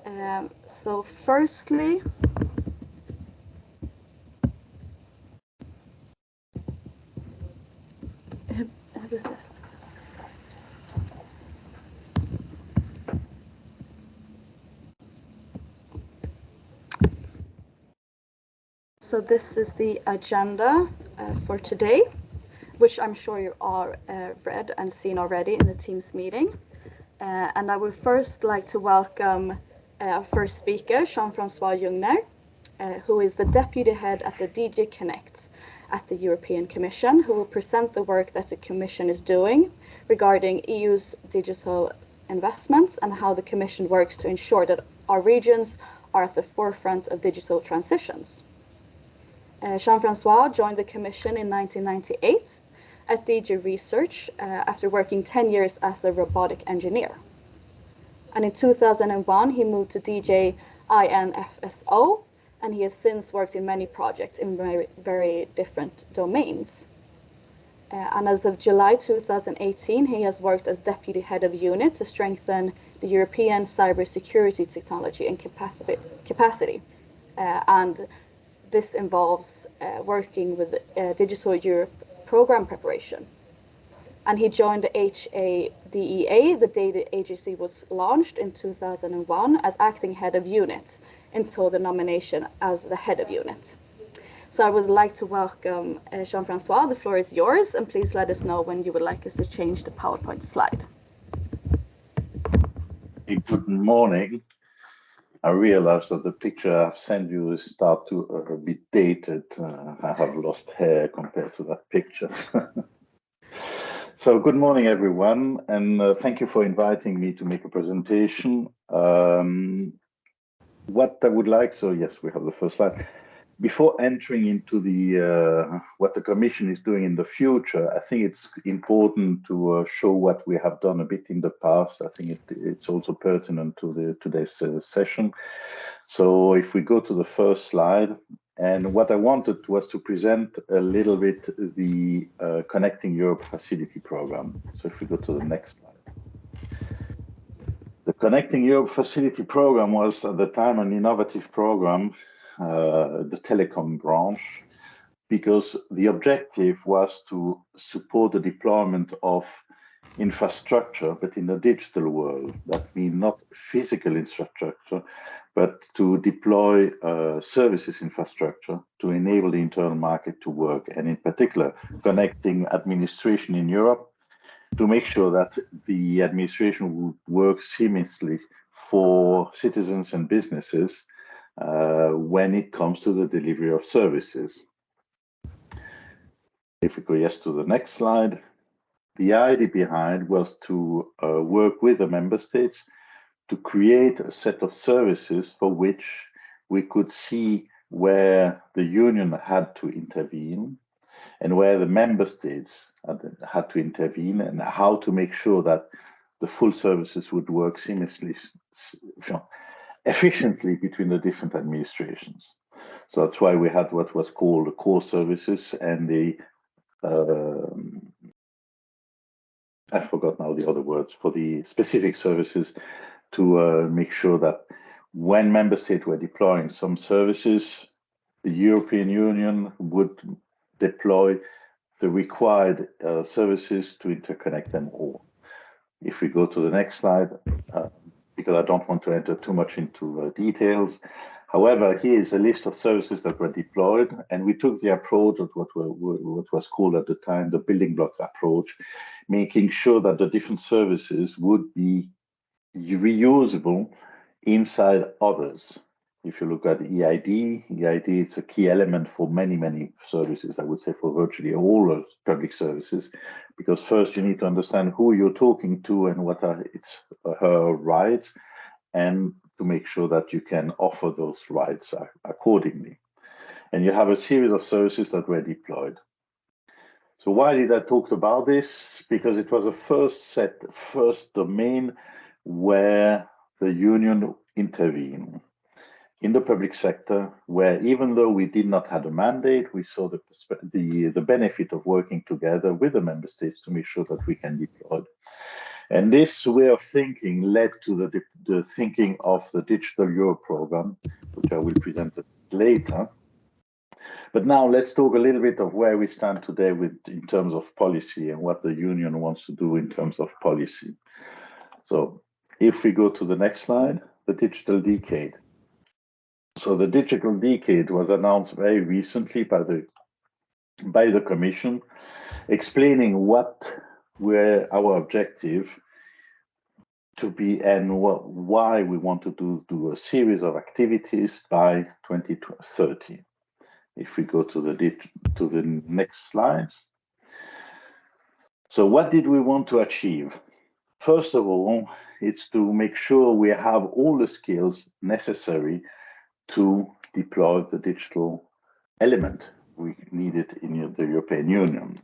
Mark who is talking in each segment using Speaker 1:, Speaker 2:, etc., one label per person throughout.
Speaker 1: Direct. So firstly, so this is the agenda for today, which I'm sure you all read and seen already in the Teams meeting. And I would first like to welcome our first speaker, Jean-Francois Jungner, who is the Deputy Head at the DG Connect at the European Commission, who will present the work that the Commission is doing regarding EU's digital investments and how the Commission works to ensure that our regions are at the forefront of digital transitions. Jean-Francois joined the Commission in 1998 at DG Research after working 10 years as a robotic engineer. And in 2001, he moved to DG INFSO, and he has since worked in many projects in very different domains. And as of July 2018, he has worked as Deputy Head of Unit to strengthen the European cybersecurity technology and capacity. And this involves working with Digital Europe program preparation. And he joined the HADEA the day the agency was launched in 2001 as acting head of unit until the nomination as the head of unit. So I would like to welcome Jean-Francois. The floor is yours, and please let us know when you would like us to change the PowerPoint slide.
Speaker 2: Good morning. I realized that the picture I've sent you is start to be dated. I have lost hair compared to that picture. So good morning, everyone, and thank you for inviting me to make a presentation. What I would like, so yes, we have the first slide. Before entering into the what the Commission is doing in the future, I think it's important to show what we have done a bit in the past. I think it's also pertinent to today's session. So if we go to the first slide, and what I wanted was to present a little bit the Connecting Europe Facility program. So if we go to the next slide. The Connecting Europe Facility program was at the time an innovative program, the telecom branch, because the objective was to support the deployment of infrastructure, but in the digital world. That means not physical infrastructure, but to deploy services infrastructure to enable the internal market to work, and in particular, connecting administration in Europe to make sure that the administration would work seamlessly for citizens and businesses when it comes to the delivery of services. If we go to the next slide, the idea behind was to work with the member states to create a set of services for which we could see where the union had to intervene and where the member states had to intervene, and how to make sure that the full services would work seamlessly, efficiently between the different administrations. So that's why we had what was called the core services and the I forgot now the other words for the specific services to make sure that when member states were deploying some services, the European Union would deploy the required services to interconnect them all. If we go to the next slide, because I don't want to enter too much into details. However, here is a list of services that were deployed, and we took the approach of what was called at the time the building block approach, making sure that the different services would be reusable inside others. If you look at EID, it's a key element for many services, I would say for virtually all of public services, because first you need to understand who you're talking to and what are her rights, and to make sure that you can offer those rights accordingly. And you have a series of services that were deployed. So why did I talk about this? Because it was a first domain where the union intervened in the public sector, where even though we did not have a mandate, we saw the benefit of working together with the member states to make sure that we can deploy. And this way of thinking led to the thinking of the Digital Europe program, which I will present later. But now let's talk a little bit of where we stand today in terms of policy and what the Union wants to do in terms of policy. So if we go to the next slide, the digital decade. So the digital decade was announced very recently by the Commission, explaining what were our objective to be and why we want to do a series of activities by 2030. If we go to the next slide. So what did we want to achieve? First of all, it's to make sure we have all the skills necessary to deploy the digital element we needed in the European Union.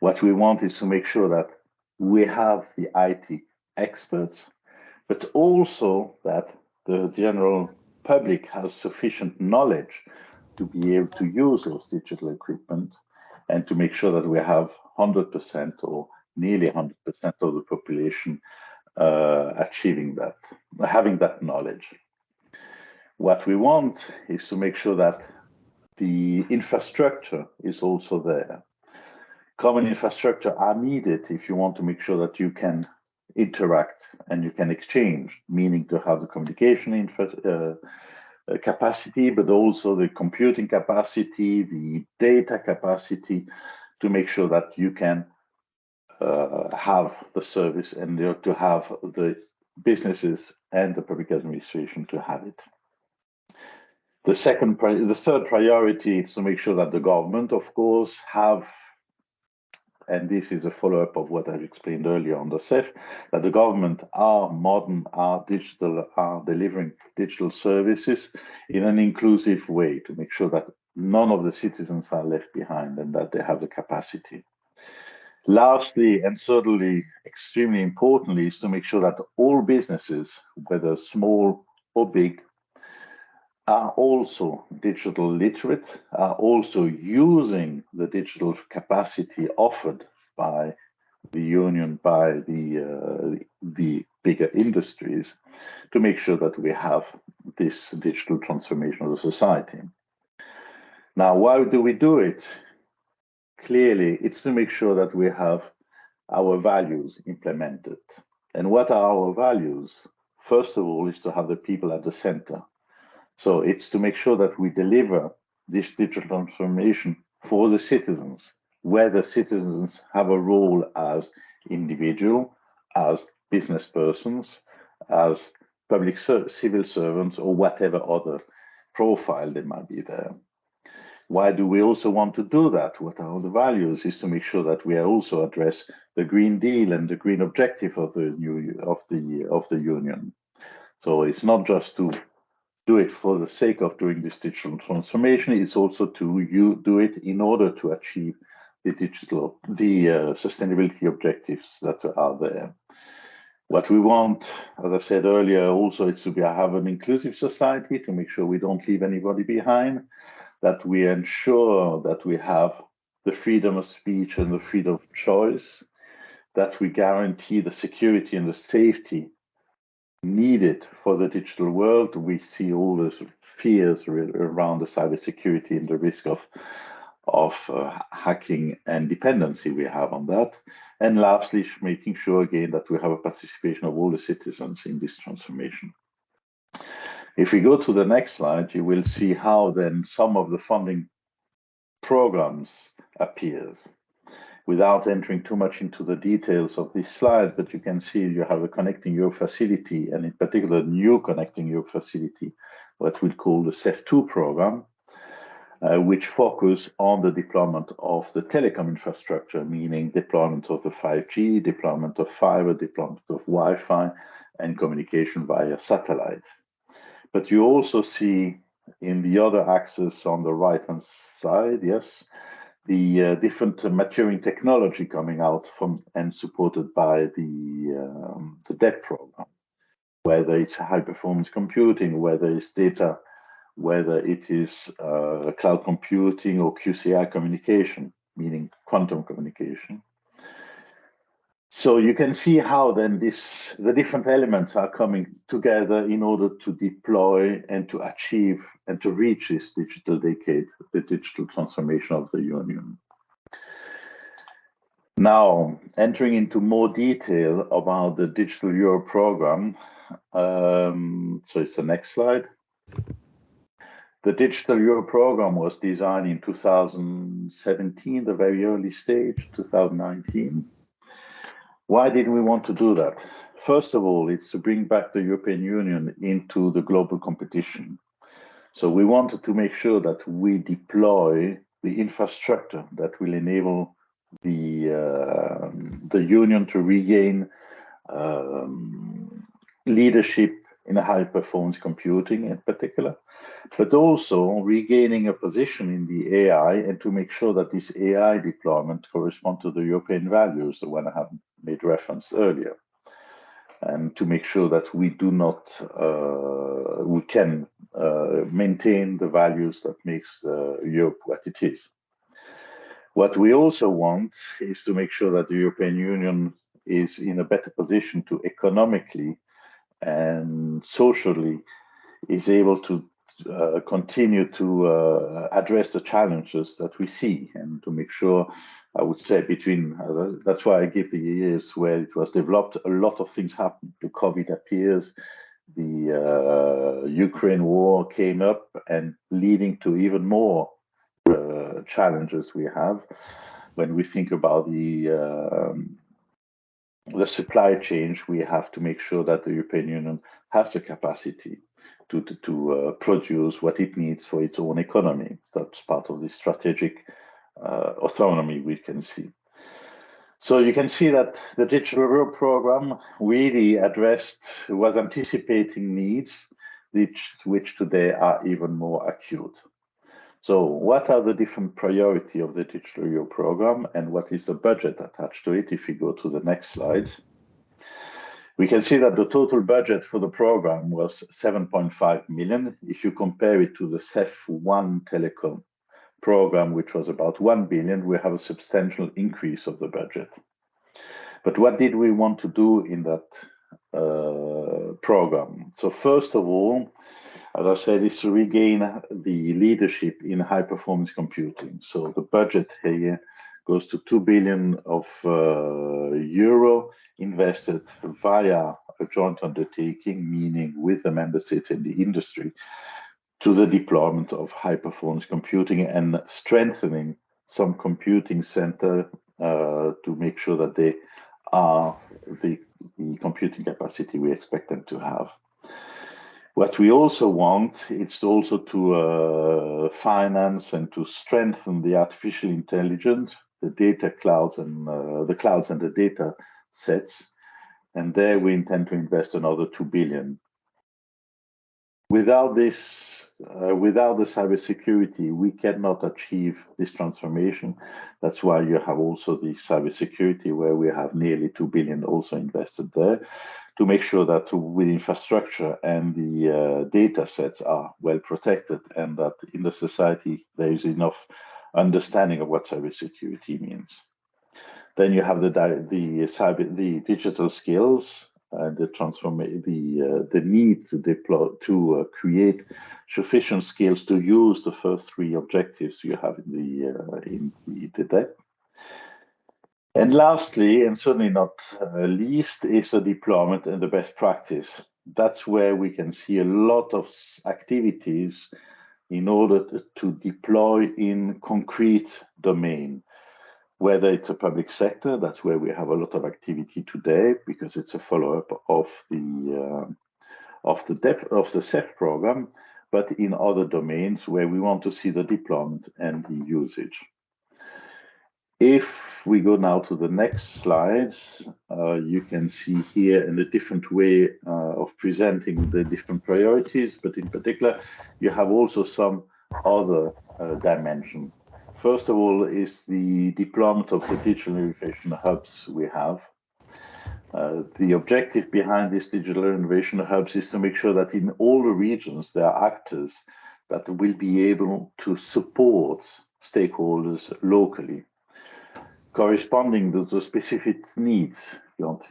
Speaker 2: What we want is to make sure that we have the IT experts, but also that the general public has sufficient knowledge to be able to use those digital equipment and to make sure that we have 100% or nearly 100% of the population achieving that, having that knowledge. What we want is to make sure that the infrastructure is also there. Common infrastructure are needed if you want to make sure that you can interact and you can exchange, meaning to have the communication capacity, but also the computing capacity, the data capacity, to make sure that you can have the service and to have the businesses and the public administration to have it. The third priority is to make sure that the government, of course, have, and this is a follow-up of what I've explained earlier on the CEF, that the government are modern, are digital, are delivering digital services in an inclusive way to make sure that none of the citizens are left behind and that they have the capacity. Lastly, and certainly extremely importantly, is to make sure that all businesses, whether small or big, are also digital literate, are also using the digital capacity offered by the Union, by the bigger industries, to make sure that we have this digital transformation of the society. Now, why do we do it? Clearly, it's to make sure that we have our values implemented. And what are our values? First of all, is to have the people at the center. So it's to make sure that we deliver this digital transformation for the citizens, where the citizens have a role as individual, as business persons, as public civil servants, or whatever other profile they might be there. Why do we also want to do that? What are the values? Is to make sure that we also address the Green Deal and the green objective of the Union. So it's not just to do it for the sake of doing this digital transformation. It's also to do it in order to achieve the sustainability objectives that are there. What we want, as I said earlier, also is to have an inclusive society to make sure we don't leave anybody behind, that we ensure that we have the freedom of speech and the freedom of choice, that we guarantee the security and the safety needed for the digital world. We see all the fears around the cybersecurity and the risk of hacking and dependency we have on that. And lastly, making sure again that we have a participation of all the citizens in this transformation. If we go to the next slide, you will see how then some of the funding programs appears. Without entering too much into the details of this slide, but you can see you have a Connecting Europe facility, and in particular, new Connecting Europe facility, what we call the CEF2 program, which focus on the deployment of the telecom infrastructure, meaning deployment of the 5G, deployment of fiber, deployment of Wi-Fi, and communication via satellite. But you also see in the other axis on the right-hand side, yes, the different maturing technology coming out from and supported by the DET program, whether it's high-performance computing, whether it's data, whether it is cloud computing or QCI communication, meaning quantum communication. So you can see how then the different elements are coming together in order to deploy and to achieve and to reach this digital decade, the digital transformation of the Union. Now, entering into more detail about the Digital Europe program. So it's the next slide. The Digital Europe program was designed in 2017, the very early stage, 2019. Why did we want to do that? First of all, it's to bring back the European Union into the global competition. So we wanted to make sure that we deploy the infrastructure that will enable the Union to regain leadership in high performance computing in particular, but also regaining a position in the AI and to make sure that this AI deployment corresponds to the European values, the one I have made reference earlier, and to make sure that we do not, we can maintain the values that makes Europe what it is. What we also want is to make sure that the European Union is in a better position to economically and socially is able to continue to address the challenges that we see, and to make sure, I would say, between, that's why I give the years where it was developed, a lot of things happened. The COVID appears, the Ukraine war came up, and leading to even more challenges we have when we think about the supply chain. We have to make sure that the European Union has the capacity to produce what it needs for its own economy. So that's part of the strategic autonomy we can see. So you can see that the Digital Europe program really was anticipating needs, which today are even more acute. So what are the different priorities of the Digital Europe program, and what is the budget attached to it? If we go to the next slide, we can see that the total budget for the program was 7.5 million. If you compare it to the CEF2 telecom program, which was about 1 billion, we have a substantial increase of the budget. But what did we want to do in that program? So first of all, as I said, is to regain the leadership in high performance computing. So the budget here goes to 2 billion of euro invested via a joint undertaking, meaning with the member states and the industry, to the deployment of high performance computing and strengthening some computing center to make sure that they are the computing capacity we expect them to have. What we also want is also to finance and to strengthen the artificial intelligence, the data clouds and the clouds and the data sets. And there we intend to invest another 2 billion. Without this, without the cybersecurity, we cannot achieve this transformation. That's why you have also the cybersecurity, where we have nearly 2 billion also invested there, to make sure that with infrastructure and the data sets are well protected, and that in the society there is enough understanding of what cybersecurity means. Then you have the digital skills, the need to deploy, to create sufficient skills to use the first three objectives you have in the deck. And lastly, and certainly not least, is the deployment and the best practice. That's where we can see a lot of activities in order to deploy in concrete domain. Whether it's a public sector, that's where we have a lot of activity today, because it's a follow-up of the CEF program, but in other domains where we want to see the deployment and the usage. If we go now to the next slides, you can see here in a different way of presenting the different priorities, but in particular, you have also some other dimension. First of all is the deployment of the digital innovation hubs we have. The objective behind these digital innovation hubs is to make sure that in all the regions there are actors that will be able to support stakeholders locally. corresponding to the specific needs.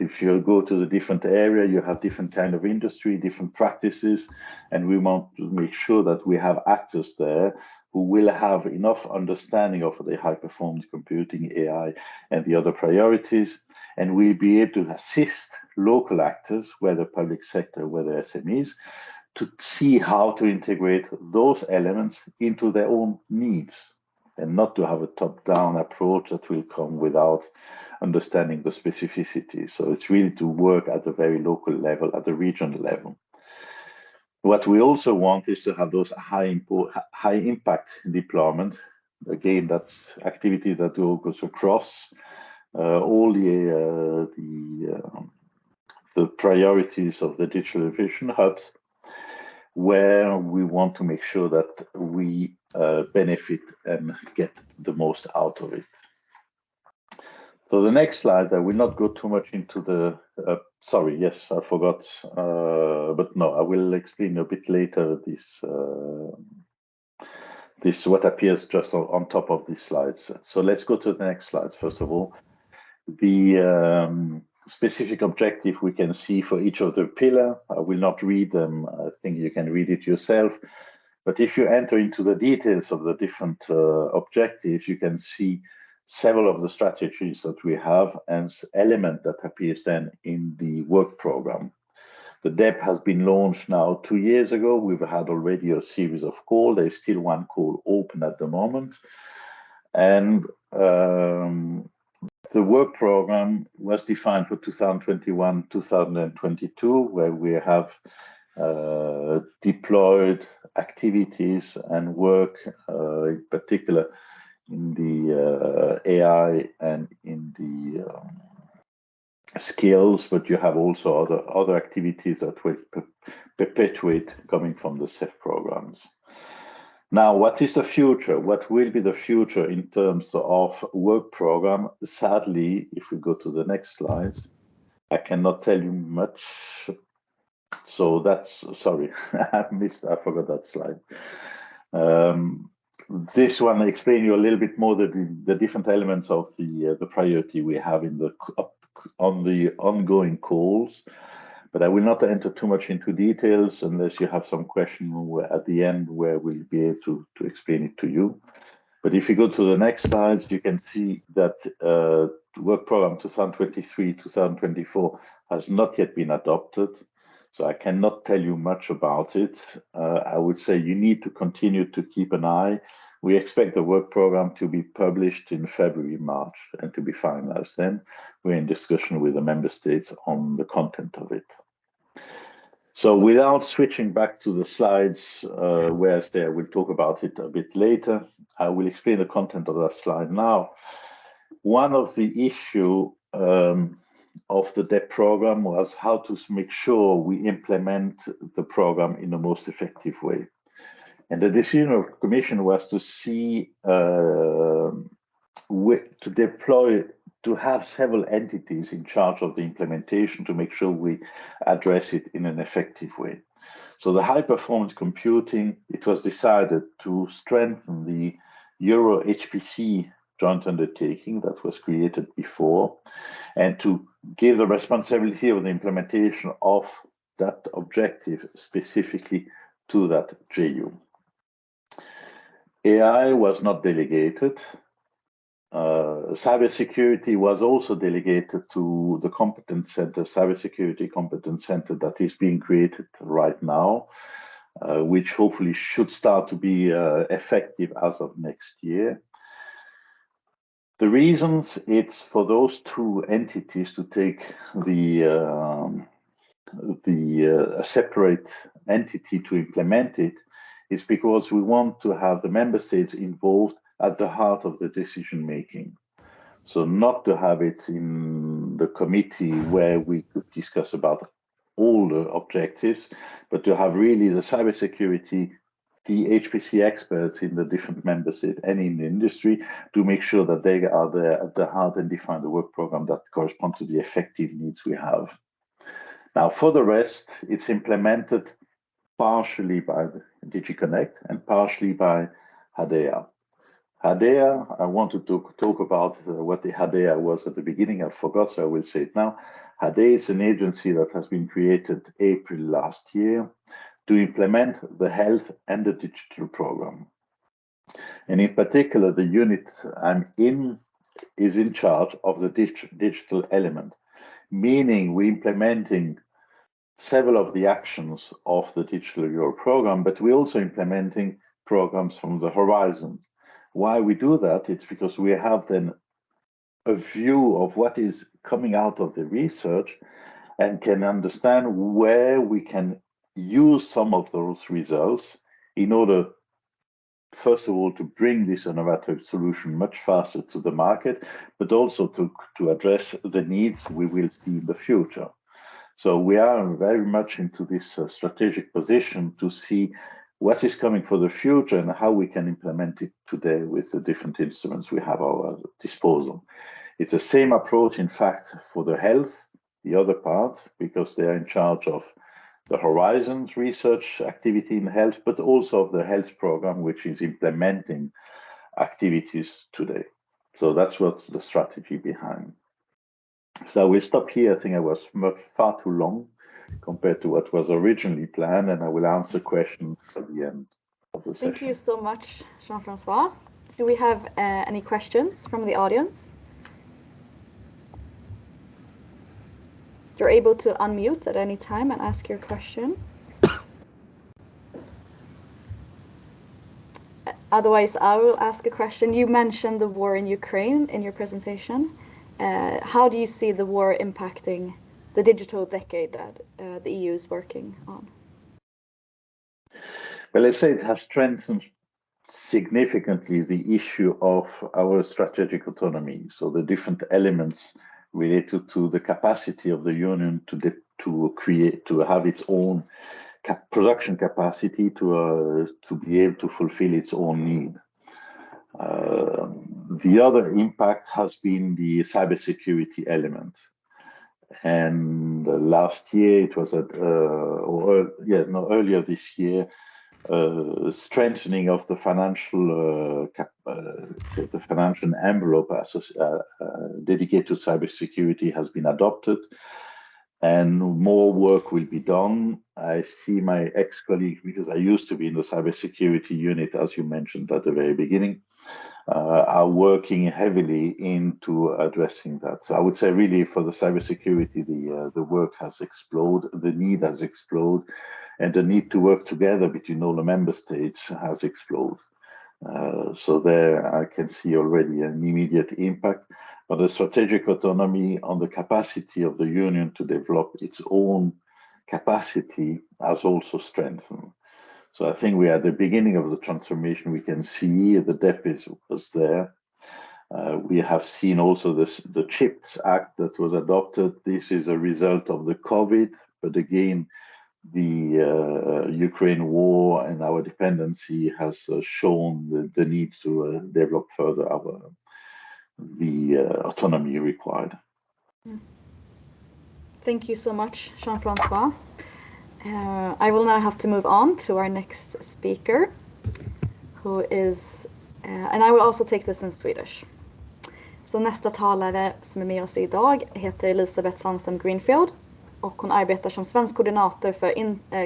Speaker 2: If you go to the different area, you have different kind of industry, different practices, and we want to make sure that we have actors there who will have enough understanding of the high performance computing, AI, and the other priorities, and we'll be able to assist local actors, whether public sector, whether SMEs, to see how to integrate those elements into their own needs, and not to have a top-down approach that will come without understanding the specificity. So it's really to work at a very local level, at the regional level. What we also want is to have those high impact deployment. Again, that's activity that goes across all the priorities of the digital innovation hubs, where we want to make sure that we benefit and get the most out of it. So the next slide, I will not go too much into the, sorry, yes, I forgot, but no, I will explain a bit later this, what appears just on top of these slides. So let's go to the next slide, first of all. The specific objective we can see for each of the pillar. I will not read them. I think you can read it yourself. But if you enter into the details of the different objectives, you can see several of the strategies that we have and element that appears then in the work program. The DEP has been launched now 2 years ago. We've had already a series of calls. There's still one call open at the moment. And the work program was defined for 2021-2022, where we have deployed activities and work, in particular in the AI and in the skills, but you have also other activities that will perpetuate coming from the CEF programs. Now, what is the future? What will be the future in terms of work program? Sadly, if we go to the next slides, I cannot tell you much. So that's, sorry, I forgot that slide. This one explains you a little bit more the different elements of the priority we have in the ongoing calls. But I will not enter too much into details unless you have some question at the end where we'll be able to explain it to you. But if you go to the next slides, you can see that work program 2023-2024 has not yet been adopted. So I cannot tell you much about it. I would say you need to continue to keep an eye. We expect the work program to be published in February, March, and to be finalized then. We're in discussion with the member states on the content of it. So without switching back to the slides, whereas there, we'll talk about it a bit later. I will explain the content of that slide now. One of the issue of the DEP program was how to make sure we implement the program in the most effective way. And the decision of the Commission was to see, to deploy, to have several entities in charge of the implementation to make sure we address it in an effective way. So the high performance computing, it was decided to strengthen the Euro HPC joint undertaking that was created before, and to give the responsibility of the implementation of that objective specifically to that JU. AI was not delegated. Cybersecurity was also delegated to the competence center, cybersecurity competence center that is being created right now, which hopefully should start to be effective as of next year. The reasons it's for those two entities to take a separate entity to implement it is because we want to have the member states involved at the heart of the decision making. So not to have it in the committee where we could discuss about all the objectives, but to have really the cybersecurity, the HPC experts in the different member states and in the industry to make sure that they are there at the heart and define the work program that corresponds to the effective needs we have. Now, for the rest, it's implemented partially by DigiConnect and partially by HDEA. HADEA, I wanted to talk about what the HADEA was at the beginning. I forgot, so I will say it now. HADEA is an agency that has been created April last year to implement the health and the digital program. And in particular, the unit I'm in is in charge of the digital element, meaning we're implementing several of the actions of the Digital Euro program, but we're also implementing programs from the horizon. Why we do that? It's because we have then a view of what is coming out of the research and can understand where we can use some of those results in order, first of all, to bring this innovative solution much faster to the market, but also to address the needs we will see in the future. So we are very much into this strategic position to see what is coming for the future and how we can implement it today with the different instruments we have at our disposal. It's the same approach, in fact, for the health, the other part, because they are in charge of the Horizons research activity in health, but also of the health program, which is implementing activities today. So that's what's the strategy behind. So we'll stop here. I think I was far too long compared to what was originally planned, and I will answer questions at the end of the session.
Speaker 1: Thank you so much, Jean-Francois. Do we have any questions from the audience? You're able to unmute at any time and ask your question. Otherwise, I will ask a question. You mentioned the war in Ukraine in your presentation. How do you see the war impacting the digital decade that the EU is working on?
Speaker 2: Well, I say it has strengthened significantly the issue of our strategic autonomy. So the different elements related to the capacity of the Union to have its own production capacity to be able to fulfill its own need. The other impact has been the cybersecurity element. And last year, it was earlier this year, strengthening of the financial envelope dedicated to cybersecurity has been adopted, and more work will be done. I see my ex-colleagues, because I used to be in the cybersecurity unit, as you mentioned at the very beginning, are working heavily into addressing that. So I would say really for the cybersecurity, the work has exploded, the need has exploded, and the need to work together between all the member states has exploded. So there I can see already an immediate impact, but the strategic autonomy on the capacity of the Union to develop its own capacity has also strengthened. So I think we are at the beginning of the transformation. We can see the depth was there. We have seen also the CHIPS Act that was adopted. This is a result of the COVID, but again, the Ukraine war and our dependency has shown the need to develop further the autonomy required.
Speaker 1: Thank you so much, Jean-Francois. I will now have to move on to our next speaker, who is, and I will also take this in Swedish. Så nästa talare som är med oss idag heter Elisabeth Sandström Greenfield och hon arbetar som svensk koordinator för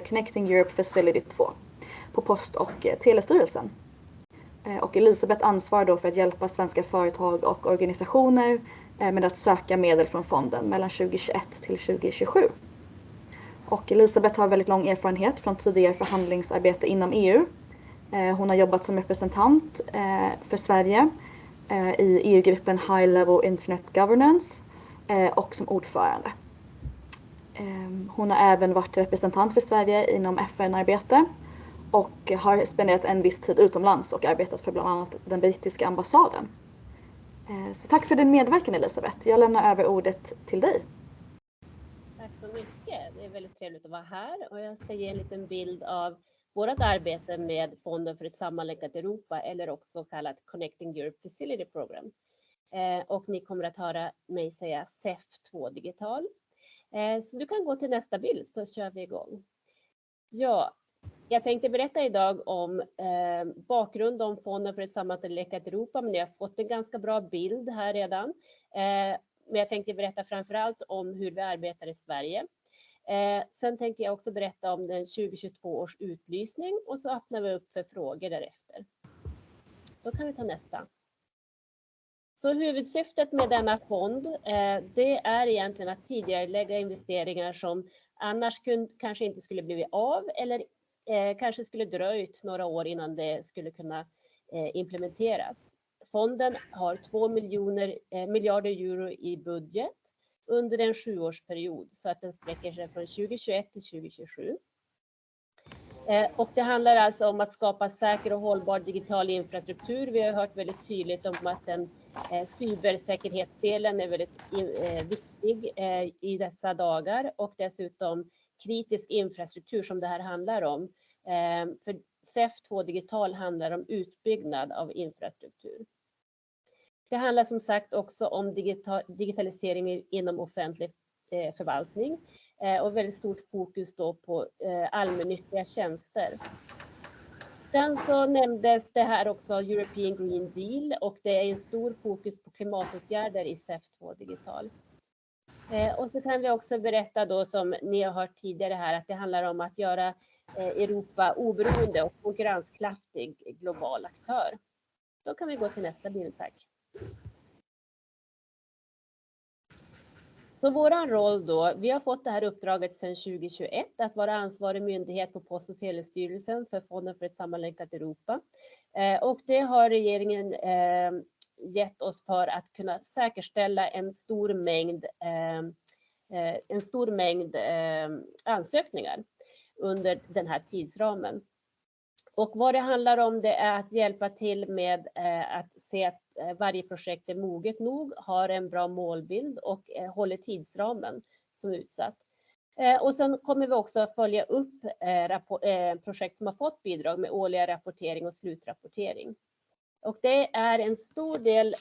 Speaker 1: Connecting Europe Facility 2 på Post- och telestyrelsen. Och Elisabeth ansvarar då för att hjälpa svenska företag och organisationer med att söka medel från fonden mellan 2021 till 2027. Och Elisabeth har väldigt lång erfarenhet från tidigare förhandlingsarbete inom EU. Hon har jobbat som representant för Sverige i EU-gruppen High Level Internet Governance och som ordförande. Hon har även varit representant för Sverige inom FN-arbete och har spenderat en viss tid utomlands och arbetat för bland annat den brittiska ambassaden. Så tack för din medverkan, Elisabeth. Jag lämnar över ordet till dig.
Speaker 3: Tack så mycket. Det är väldigt trevligt att vara här och jag ska ge en liten bild av vårt arbete med Fonden för ett sammanlänkat Europa, eller också kallat Connecting Europe Facility Program. Och ni kommer att höra mig säga CEF2 Digital. Så du kan gå till nästa bild, så kör vi igång. Ja, Jag tänkte berätta idag om bakgrund om Fonden för ett sammanlänkat Europa, men ni har fått en ganska bra bild här redan. Men jag tänkte berätta framförallt om hur vi arbetar i Sverige. Sen tänker jag också berätta om den 2022 års utlysning och så öppnar vi upp för frågor därefter. Då kan vi ta nästa. Så huvudsyftet med denna fond, det är egentligen att tidigarelägga investeringar som annars kanske inte skulle blivit av eller kanske skulle dröjt några år innan det skulle kunna implementeras. Fonden har 2 miljarder euro i budget under en 7-årsperiod så att den sträcker sig från 2021 till 2027. Och det handlar alltså om att skapa säker och hållbar digital infrastruktur. Vi har hört väldigt tydligt om att den cybersäkerhetsdelen är väldigt viktig i dessa dagar och dessutom kritisk infrastruktur som det här handlar om. För CEF2 Digital handlar om utbyggnad av infrastruktur. Det handlar som sagt också om digitalisering inom offentlig förvaltning och väldigt stort fokus då på allmännyttiga tjänster. Sen så nämndes det här också European Green Deal och det är en stor fokus på klimatåtgärder i CEF2 Digital. Och så kan vi också berätta då som ni har hört tidigare här att det handlar om att göra Europa oberoende och konkurrenskraftig global aktör. Då kan vi gå till nästa bild, tack. Så våran roll då, vi har fått det här uppdraget sedan 2021 att vara ansvarig myndighet på Post- och telestyrelsen för Fonden för ett sammanlänkat Europa. Och det har regeringen gett oss för att kunna säkerställa en stor mängd ansökningar under den här tidsramen. Och vad det handlar om det är att hjälpa till med att se att varje projekt är moget nog, har en bra målbild och håller tidsramen som är utsatt. Och sen kommer vi också att följa upp projekt som har fått bidrag med årliga rapportering och slutrapportering. Och det är en stor del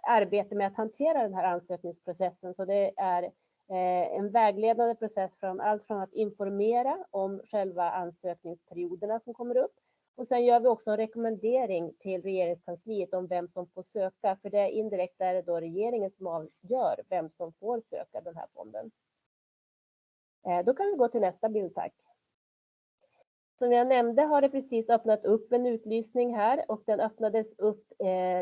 Speaker 3: arbete med att hantera den här ansökningsprocessen. Så det är en vägledande process från allt från att informera om själva ansökningsperioderna som kommer upp. Och sen gör vi också en rekommendering till regeringskansliet om vem som får söka. För det är indirekt är det då regeringen som avgör vem som får söka den här fonden. Då kan vi gå till nästa bild, tack. Som jag nämnde har det precis öppnat upp en utlysning här och den öppnades upp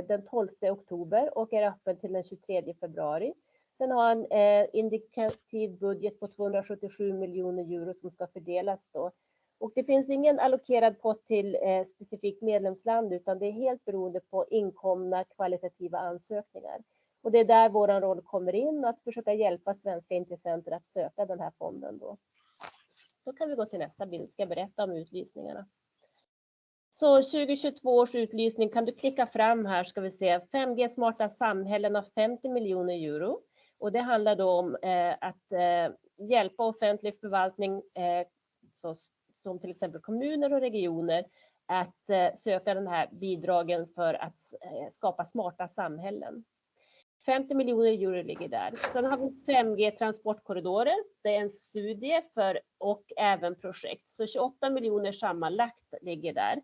Speaker 3: den 12 oktober och är öppen till den 23 februari. Den har en indikativ budget på 277 miljoner euro som ska fördelas då. Och det finns ingen allokerad pott till specifikt medlemsland utan det är helt beroende på inkomna kvalitativa ansökningar. Och det är där vår roll kommer in att försöka hjälpa svenska intressenter att söka den här fonden då. Då kan vi gå till nästa bild, ska jag berätta om utlysningarna. Så 2022 års utlysning kan du klicka fram här ska vi se 5G smarta samhällen av 50 miljoner euro. Och det handlar då om att hjälpa offentlig förvaltning som till exempel kommuner och regioner att söka den här bidragen för att skapa smarta samhällen. 50 miljoner euro ligger där. Sen har vi 5G transportkorridorer. Det är en studie och även projekt. Så 28 miljoner sammanlagt ligger där.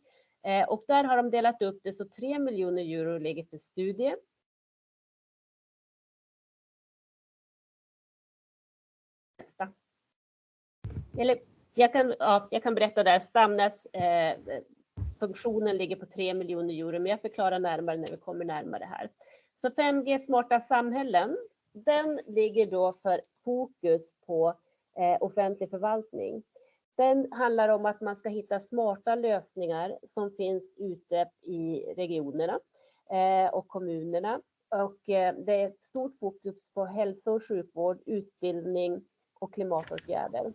Speaker 3: Och där har de delat upp det så 3 miljoner euro ligger för studie. Nästa. Eller jag kan berätta där. Stamnätsfunktionen ligger på 3 miljoner euro. Men jag förklarar närmare när vi kommer närmare här. Så 5G smarta samhällen, den ligger då för fokus på offentlig förvaltning. Den handlar om att man ska hitta smarta lösningar som finns ute i regionerna och kommunerna. Och det är ett stort fokus på hälso- och sjukvård, utbildning och klimatåtgärder.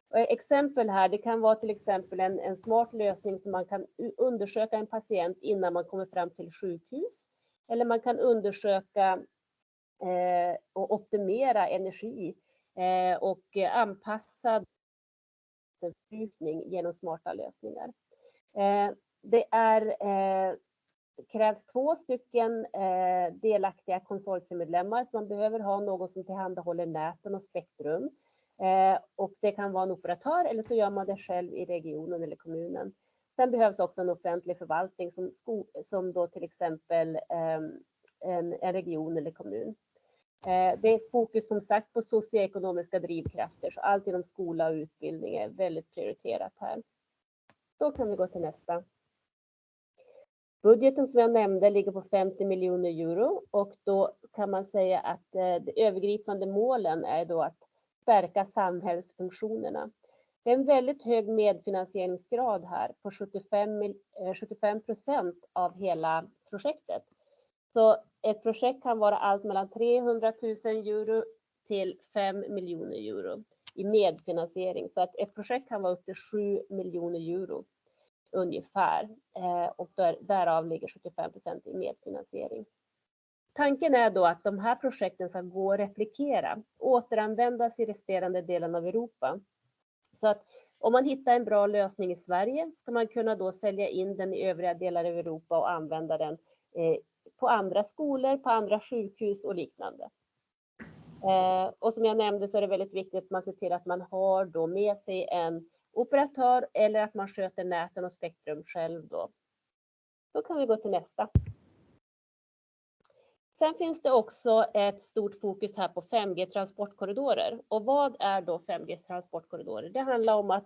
Speaker 3: Och exempel här, det kan vara till exempel en smart lösning som man kan undersöka en patient innan man kommer fram till sjukhus. Eller man kan undersöka och optimera energi och anpassa förbrukning genom smarta lösningar. Det krävs 2 stycken delaktiga konsortiemedlemmar. Så man behöver ha någon som tillhandahåller näten och spektrum. Och det kan vara en operatör eller så gör man det själv i regionen eller kommunen. Sen behövs också en offentlig förvaltning som då till exempel en region eller kommun. Det är fokus som sagt på socioekonomiska drivkrafter, så allt inom skola och utbildning är väldigt prioriterat här. Då kan vi gå till nästa. Budgeten som jag nämnde ligger på 50 miljoner euro och då kan man säga att de övergripande målen är då att stärka samhällsfunktionerna. Det är en väldigt hög medfinansieringsgrad här på 75% av hela projektet. Så ett projekt kan vara allt mellan 300 000 euro till 5 miljoner euro i medfinansiering. Så att ett projekt kan vara upp till 7 miljoner euro ungefär. Och därav ligger 75% i medfinansiering. Tanken är då att de här projekten ska gå att replikera, återanvändas i resterande delen av Europa. Så att om man hittar en bra lösning i Sverige ska man kunna då sälja in den i övriga delar av Europa och använda den på andra skolor, på andra sjukhus och liknande. Och som jag nämnde så är det väldigt viktigt att man ser till att man har då med sig en operatör eller att man sköter näten och spektrum själv då. Då kan vi gå till nästa. Sen finns det också ett stort fokus här på 5G-transportkorridorer. Och vad är då 5G-transportkorridorer? Det handlar om att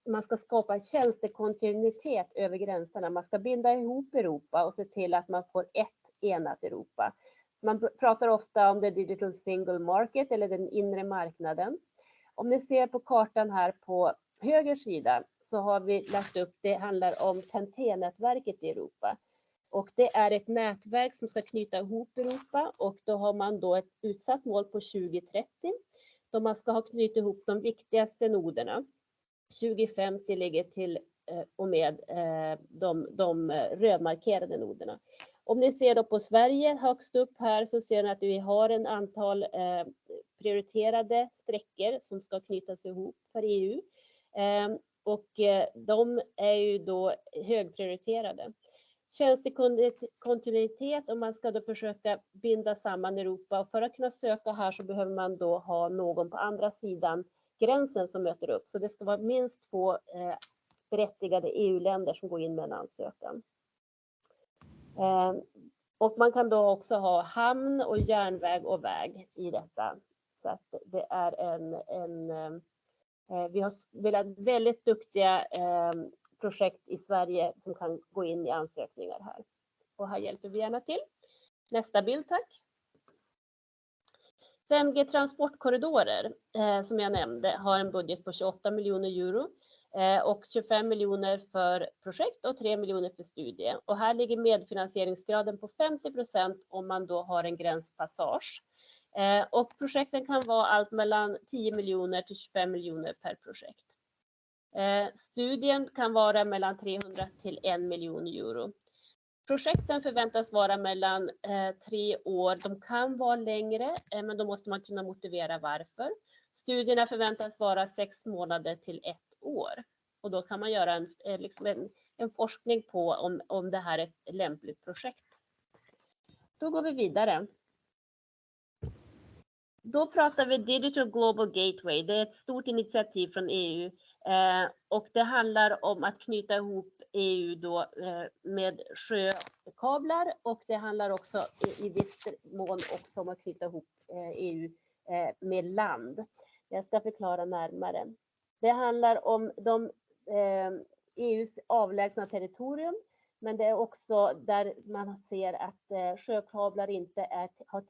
Speaker 3: man ska skapa tjänstekontinuitet över gränserna. Man ska binda ihop Europa och se till att man får ett enat Europa. Man pratar ofta om the digital single market eller den inre marknaden. Om ni ser på kartan här på höger sida så har vi lagt upp, det handlar om TEN-T-nätverket i Europa. Och det är ett nätverk som ska knyta ihop Europa och då har man då ett utsatt mål på 2030. Då man ska ha knutit ihop de viktigaste noderna. 2050 ligger till och med de rödmarkerade noderna. Om ni ser då på Sverige högst upp här så ser ni att vi har en antal prioriterade sträckor som ska knytas ihop för EU. Och de är ju då högprioriterade. Tjänstekontinuitet och man ska då försöka binda samman Europa och för att kunna söka här så behöver man då ha någon på andra sidan gränsen som möter upp. Så det ska vara minst 2 berättigade EU-länder som går in med en ansökan. Och man kan då också ha hamn och järnväg och väg i detta. Så att det är vi har velat väldigt duktiga projekt i Sverige som kan gå in i ansökningar här. Och här hjälper vi gärna till. Nästa bild tack. 5G-transportkorridorer som jag nämnde har en budget på 28 miljoner euro och 25 miljoner för projekt och 3 miljoner för studie. Och här ligger medfinansieringsgraden på 50% om man då har en gränspassage. Och projekten kan vara allt mellan 10 miljoner till 25 miljoner per projekt. Studien kan vara mellan 300 till 1 miljon euro. Projekten förväntas vara mellan 3 år. De kan vara längre, men då måste man kunna motivera varför. Studierna förväntas vara 6 månader till 1 år. Och då kan man göra en forskning på om det här är ett lämpligt projekt. Då går vi vidare. Då pratar vi Digital Global Gateway. Det är ett stort initiativ från EU. Och det handlar om att knyta ihop EU då, med sjökablar och det handlar också i viss mån också om att knyta ihop EU med land. Jag ska förklara närmare. Det handlar om EUs avlägsna territorium, men det är också där man ser att sjökablar inte har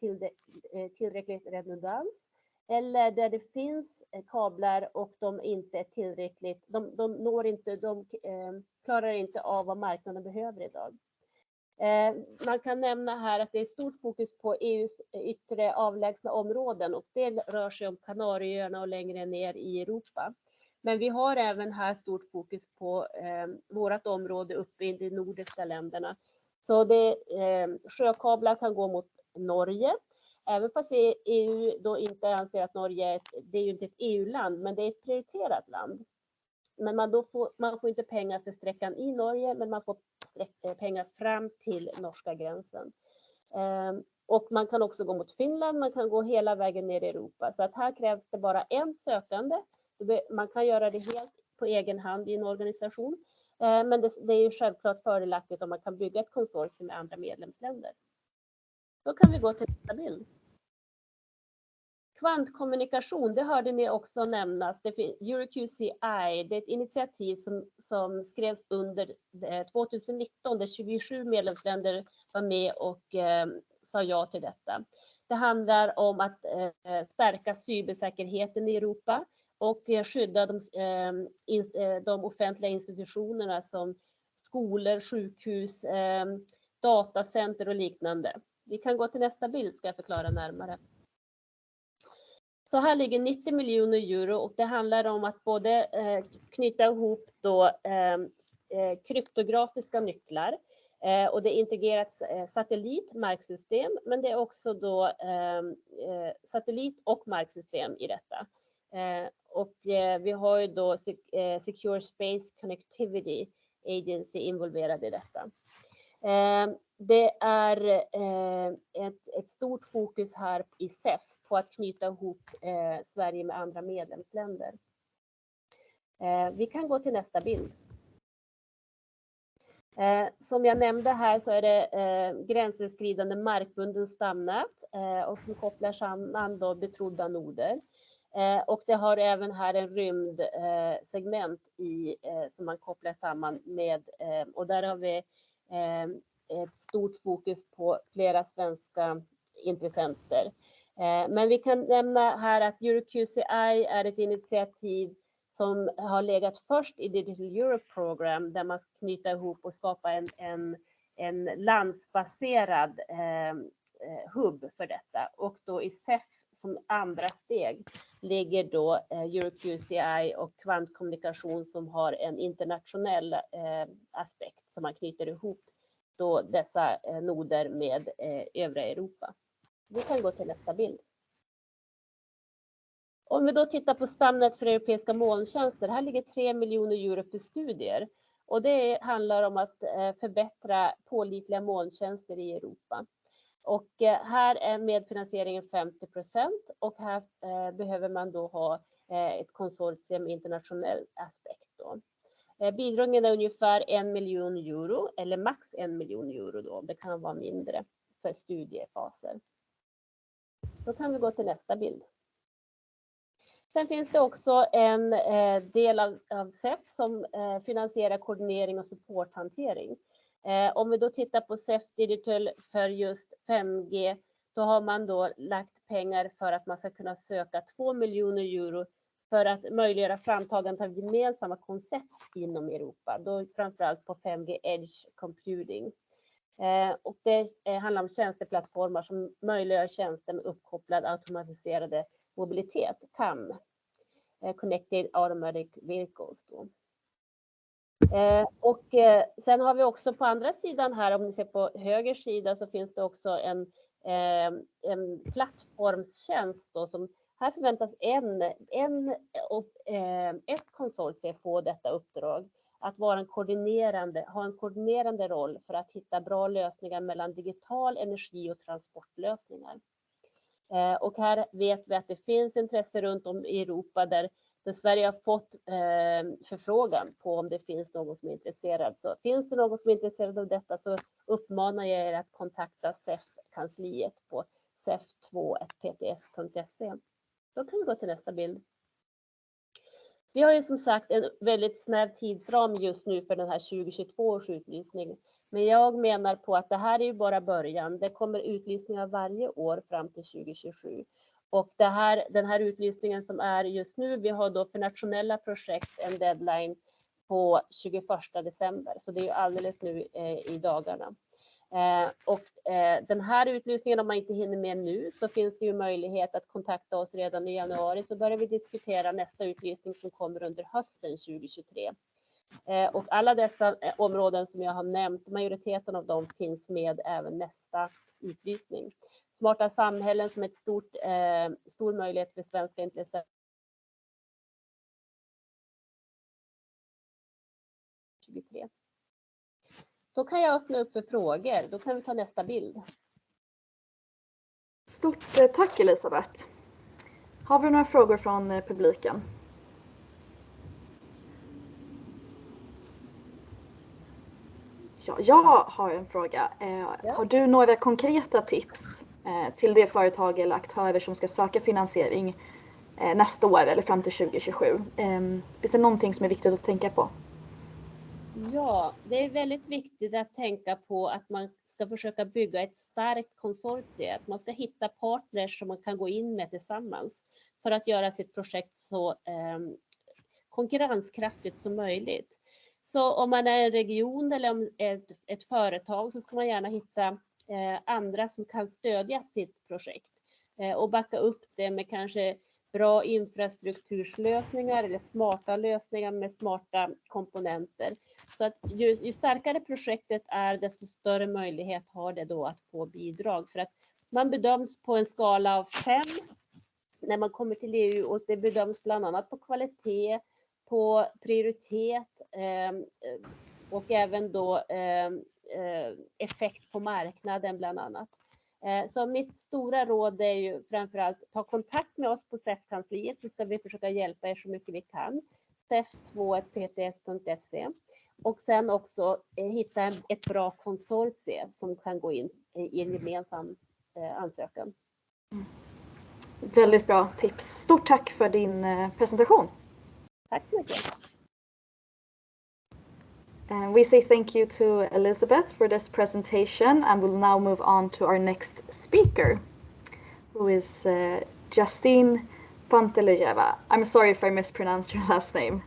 Speaker 3: tillräckligt redundans. Eller där det finns kablar och de inte är tillräckligt, de klarar inte av vad marknaden behöver idag. Man kan nämna här att det är stort fokus på EUs yttre avlägsna områden och det rör sig om Kanarieöarna och längre ner i Europa. Men vi har även här stort fokus på vårt område uppe i de nordiska länderna. Så sjökablar kan gå mot Norge. Även fast EU då inte anser att Norge det är ju inte ett EU-land, men det är ett prioriterat land. Men man får inte pengar för sträckan i Norge, men man får pengar fram till norska gränsen. Och man kan också gå mot Finland, man kan gå hela vägen ner i Europa. Så att här krävs det bara en sökande. Man kan göra det helt på egen hand i en organisation. Men det är ju självklart fördelaktigt om man kan bygga ett konsortium med andra medlemsländer. Då kan vi gå till nästa bild. Kvantkommunikation, det hörde ni också nämnas. EuroQCI, det är ett initiativ som skrevs under 2019 där 27 medlemsländer var med och sa ja till detta. Det handlar om att stärka cybersäkerheten i Europa och skydda de offentliga institutionerna som skolor, sjukhus, datacenter och liknande. Vi kan gå till nästa bild, ska jag förklara närmare. Så här ligger 90 miljoner euro och det handlar om att både knyta ihop då, kryptografiska nycklar och det är integrerat satellit-marksystem, men det är också då satellit- och marksystem i detta. Och vi har ju då Secure Space Connectivity Agency involverad i detta. Det är ett stort fokus här i CEF på att knyta ihop Sverige med andra medlemsländer. Vi kan gå till nästa bild. Som jag nämnde här så är det gränsöverskridande markbunden stamnät och som kopplar samman då betrodda noder. Och det har även här en rymdsegment som man kopplar samman med, och där har vi ett stort fokus på flera svenska intressenter. Men vi kan nämna här att EuroQCI är ett initiativ som har legat först i Digital Europe Program där man ska knyta ihop och skapa en landsbaserad hubb för detta. Och då i CEF som andra steg ligger då EuroQCI och kvantkommunikation som har en internationell aspekt som man knyter ihop då dessa noder med övriga Europa. Vi kan gå till nästa bild. Om vi då tittar på stamnät för europeiska molntjänster, här ligger 3 miljoner euro för studier. Och det handlar om att förbättra pålitliga molntjänster i Europa. Och här är medfinansieringen 50% och här behöver man då ha ett konsortium med internationell aspekt då. Bidragen är ungefär 1 miljon euro eller max 1 miljon euro då. Det kan vara mindre för studiefaser. Då kan vi gå till nästa bild. Sen finns det också en del av CEF som finansierar koordinering och supporthantering. Om vi då tittar på CEF Digital för just 5G, då har man då lagt pengar för att man ska kunna söka 2 miljoner euro för att möjliggöra framtagandet av gemensamma koncept inom Europa, då framförallt på 5G Edge Computing. Och det handlar om tjänsteplattformar som möjliggör tjänster med uppkopplad automatiserade mobilitet, CAM, Connected Automatic Vehicles då. Och sen har vi också på andra sidan här, om ni ser på höger sida, så finns det också en plattformstjänst då, som här förväntas ett konsortium få detta uppdrag att ha en koordinerande roll för att hitta bra lösningar mellan digital energi och transportlösningar. Och här vet vi att det finns intresse runt om i Europa där Sverige har fått förfrågan på om det finns någon som är intresserad. Så finns det någon som är intresserad av detta så uppmanar jag er att kontakta CEF-kansliet på cef2.pts.se. Då kan vi gå till nästa bild. Vi har ju som sagt en väldigt snäv tidsram just nu för den här 2022 års utlysning. Men jag menar på att det här är ju bara början. Det kommer utlysningar varje år fram till 2027. Och den här utlysningen som är just nu, vi har då för nationella projekt en deadline på 21 december. Så det är ju alldeles nu i dagarna. Och den här utlysningen, om man inte hinner med nu, så finns det ju möjlighet att kontakta oss redan i januari. Så börjar vi diskutera nästa utlysning som kommer under hösten 2023. Och alla dessa områden som jag har nämnt, majoriteten av dem finns med även nästa utlysning. Smarta samhällen som ett stor möjlighet för svenska intressen. Då kan jag öppna upp för frågor. Då kan vi ta nästa bild.
Speaker 1: Stort tack Elisabeth. Har vi några frågor från publiken? Ja, jag har en fråga. Har du några konkreta tips till de företag eller aktörer som ska söka finansiering nästa år eller fram till 2027? Finns det någonting som är viktigt att tänka på?
Speaker 3: Ja, det är väldigt viktigt att tänka på att man ska försöka bygga ett starkt konsortium. Att man ska hitta partners som man kan gå in med tillsammans för att göra sitt projekt så konkurrenskraftigt som möjligt. Så om man är en region eller om ett företag så ska man gärna hitta andra som kan stödja sitt projekt och backa upp det med kanske bra infrastrukturslösningar eller smarta lösningar med smarta komponenter. Så att ju starkare projektet är, desto större möjlighet har det då att få bidrag. För att man bedöms på en skala av 5 när man kommer till EU, och det bedöms bland annat på kvalitet, på prioritet och även då effekt på marknaden bland annat. Så mitt stora råd är ju framförallt ta kontakt med oss på CEF-kansliet, så ska vi försöka hjälpa er så mycket vi kan. CEF2.pts.se, och sen också hitta ett bra konsortium som kan gå in i en gemensam ansökan.
Speaker 1: Väldigt bra tips. Stort tack för din presentation.
Speaker 3: Tack så mycket.
Speaker 1: We say thank you to Elisabeth for this presentation, and we'll now move on to our next speaker, who is Justīne Pantelējeva. I'm sorry if I mispronounced your last name.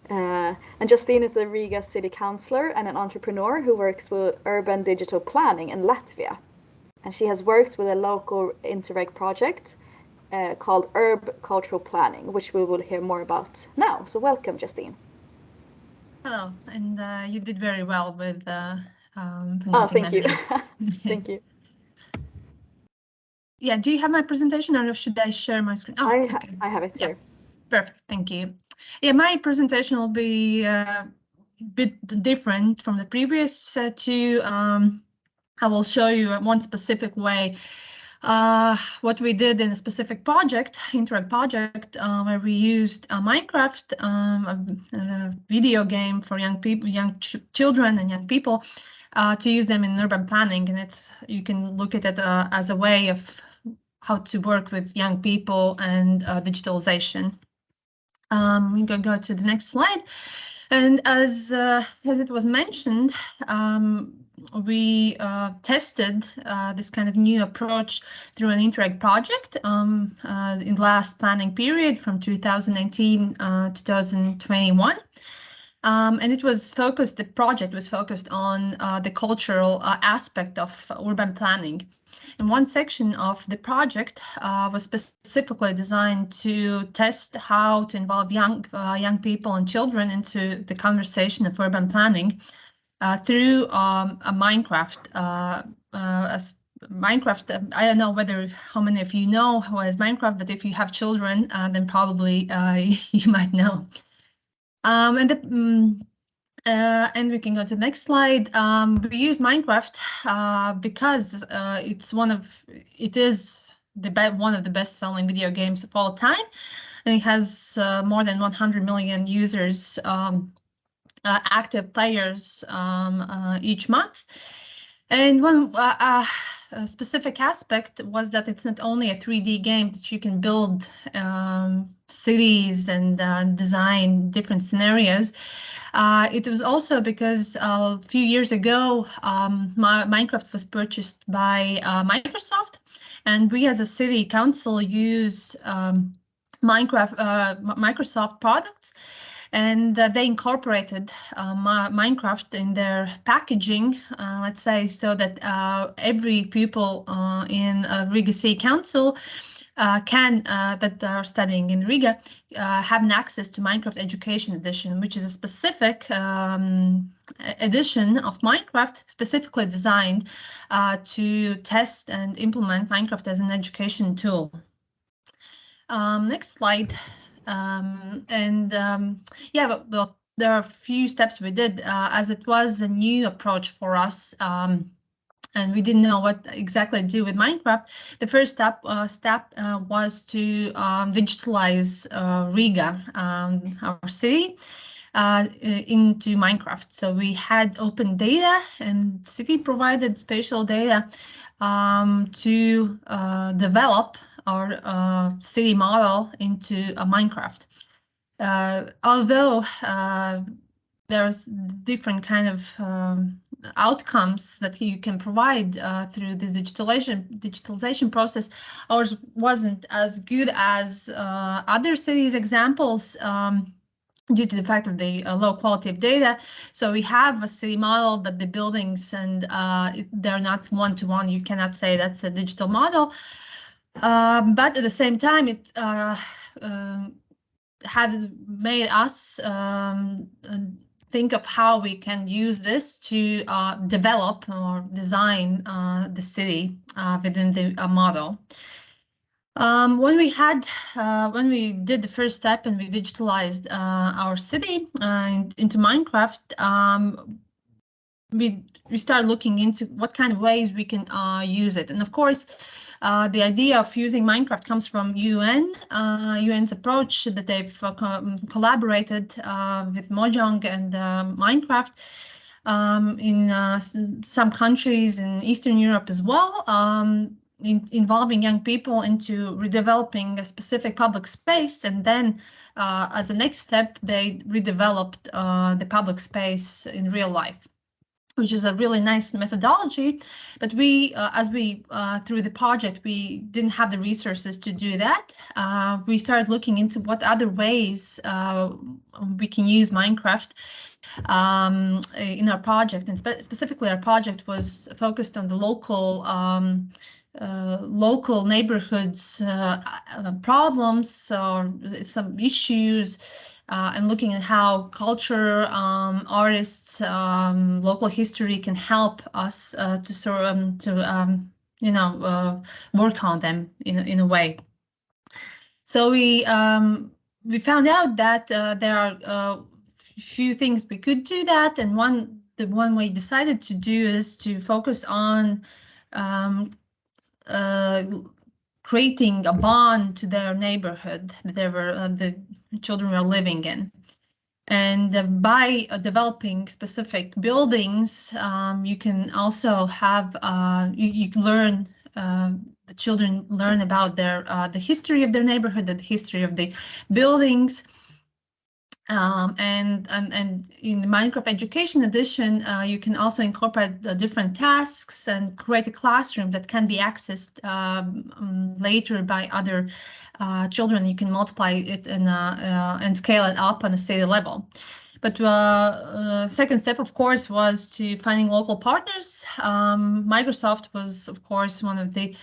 Speaker 1: And Justīne is a Riga city councillor and an entrepreneur who works with urban digital planning in Latvia. And she has worked with a local Interreg project called Urb Cultural Planning, which we will hear more about now. So welcome, Justīne.
Speaker 4: Hello, and you did very well with pronouncing
Speaker 1: thank you. Thank you.
Speaker 4: Yeah, do you have my presentation or should I share my screen?
Speaker 1: Oh, I have it here.
Speaker 4: Yeah. Perfect, thank you. Yeah, my presentation will be a bit different from the previous two. I will show you one specific way what we did in a specific project, Interreg project, where we used Minecraft, a video game for young people, children and young people, to use them in urban planning. And you can look at it as a way of how to work with young people and digitalization. We can go to the next slide. And as it was mentioned, we tested this kind of new approach through an Interreg project in the last planning period from 2019 to 2021. And the project was focused on the cultural aspect of urban planning. And one section of the project was specifically designed to test how to involve young people and children into the conversation of urban planning through a Minecraft. Minecraft, I don't know how many of you know what is Minecraft, but if you have children, then probably you might know. And we can go to the next slide. We use Minecraft because it is one of the best-selling video games of all time, and it has more than 100 million users, active players each month. And one specific aspect was that it's not only a 3D game that you can build cities and design different scenarios. It was also because a few years ago, Minecraft was purchased by Microsoft, and we as a city council use Microsoft products. And they incorporated Minecraft in their packaging, let's say, so that every pupil in Riga City Council that are studying in Riga have an access to Minecraft Education Edition, which is a specific edition of Minecraft specifically designed to test and implement Minecraft as an education tool. Next slide. Well, there are a few steps we did as it was a new approach for us and we didn't know what exactly to do with Minecraft. The first step was to digitalize Riga, our city, into Minecraft. So we had open data, and city provided spatial data to develop our city model into a Minecraft. Although there's different kind of outcomes that you can provide through this digitalization process, ours wasn't as good as other cities' examples due to the fact of the low quality of data. So we have a city model, but the buildings and they're not one-to-one. You cannot say that's a digital model. But at the same time, it had made us think of how we can use this to develop or design the city within the model. When we did the first step and we digitalized our city into Minecraft, we started looking into what kind of ways we can use it. And of course, the idea of using Minecraft comes from UN's approach that they've collaborated with Mojang and Minecraft in some countries in Eastern Europe as well, involving young people into redeveloping a specific public space. And then as a next step, they redeveloped the public space in real life, which is a really nice methodology. But we, through the project, we didn't have the resources to do that. We started looking into what other ways we can use Minecraft in our project. And specifically, our project was focused on the local neighborhoods problems or some issues, and looking at how culture, artists, local history can help us to work on them in a way. So we found out that there are a few things we could do that, and the one we decided to do is to focus on creating a bond to their neighborhood that the children were living in. And by developing specific buildings, you can also have you learn the children learn about the history of their neighborhood, the history of the buildings. And in the Minecraft Education Edition, you can also incorporate the different tasks and create a classroom that can be accessed later by other children. You can multiply it and scale it up on a city level. But second step, of course, was to finding local partners. Microsoft was, of course, one of the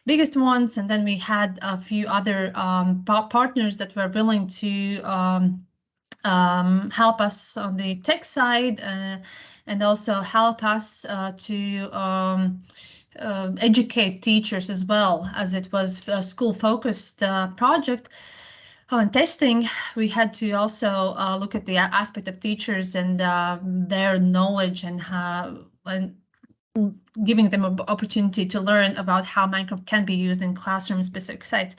Speaker 4: biggest ones, and then we had a few other partners that were willing to help us on the tech side and also help us to educate teachers as well, as it was a school-focused project. On testing, we had to also look at the aspect of teachers and their knowledge and giving them an opportunity to learn about how Minecraft can be used in classroom-specific sites.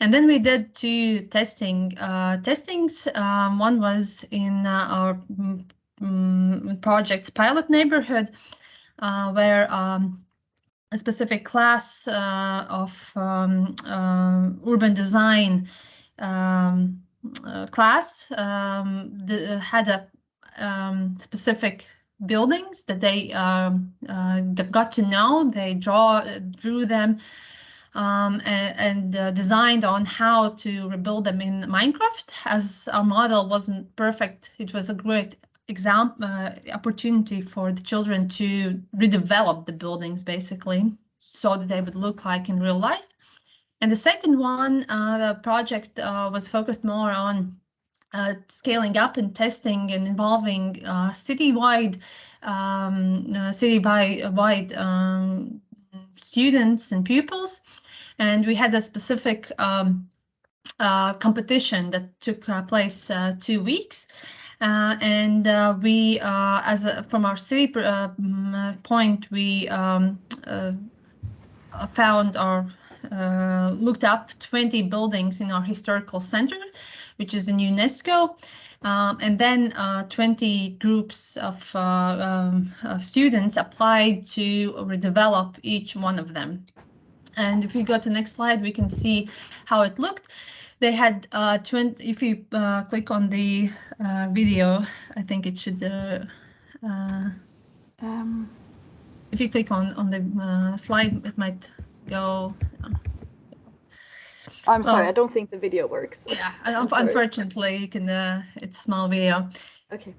Speaker 4: And then we did two testings. One was in our project's pilot neighborhood, where a specific class of urban design class had a specific buildings that they got to know. They drew them and designed on how to rebuild them in Minecraft. As our model wasn't perfect, it was a great opportunity for the children to redevelop the buildings basically so that they would look like in real life. And the second one, the project was focused more on scaling up and testing and involving citywide students and pupils. And we had a specific competition that took place 2 weeks. We, from our city point, we found or looked up 20 buildings in our historical center, which is in UNESCO, and then 20 groups of students applied to redevelop each one of them. And if you go to the next slide, we can see how it looked. They had 20, if you click on the video, I think it should, if you click on the slide, it might go.
Speaker 1: I'm sorry, I don't think the video works.
Speaker 4: Yeah, unfortunately, you can. It's a small video.
Speaker 1: Okay.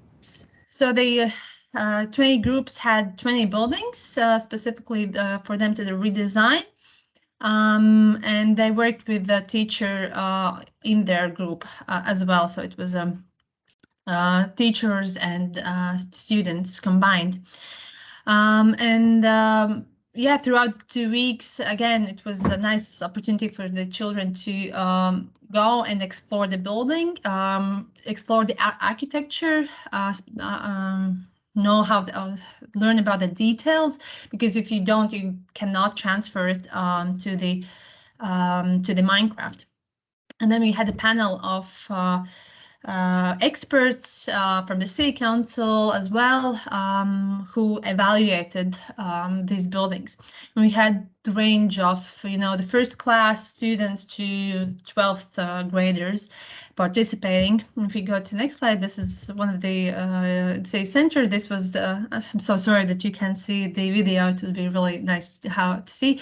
Speaker 4: So the 20 groups had 20 buildings specifically for them to redesign. And they worked with the teacher in their group as well. So it was teachers and students combined. Yeah, throughout 2 weeks, again, it was a nice opportunity for the children to go and explore the building, explore the architecture, know how to learn about the details, because if you don't, you cannot transfer it to the Minecraft. And then we had a panel of experts from the city council as well, who evaluated these buildings. And we had the range of, the first class students to 12th graders participating. And if you go to the next slide, this is one of the city center. This was, I'm so sorry that you can't see the video. It would be really nice to see.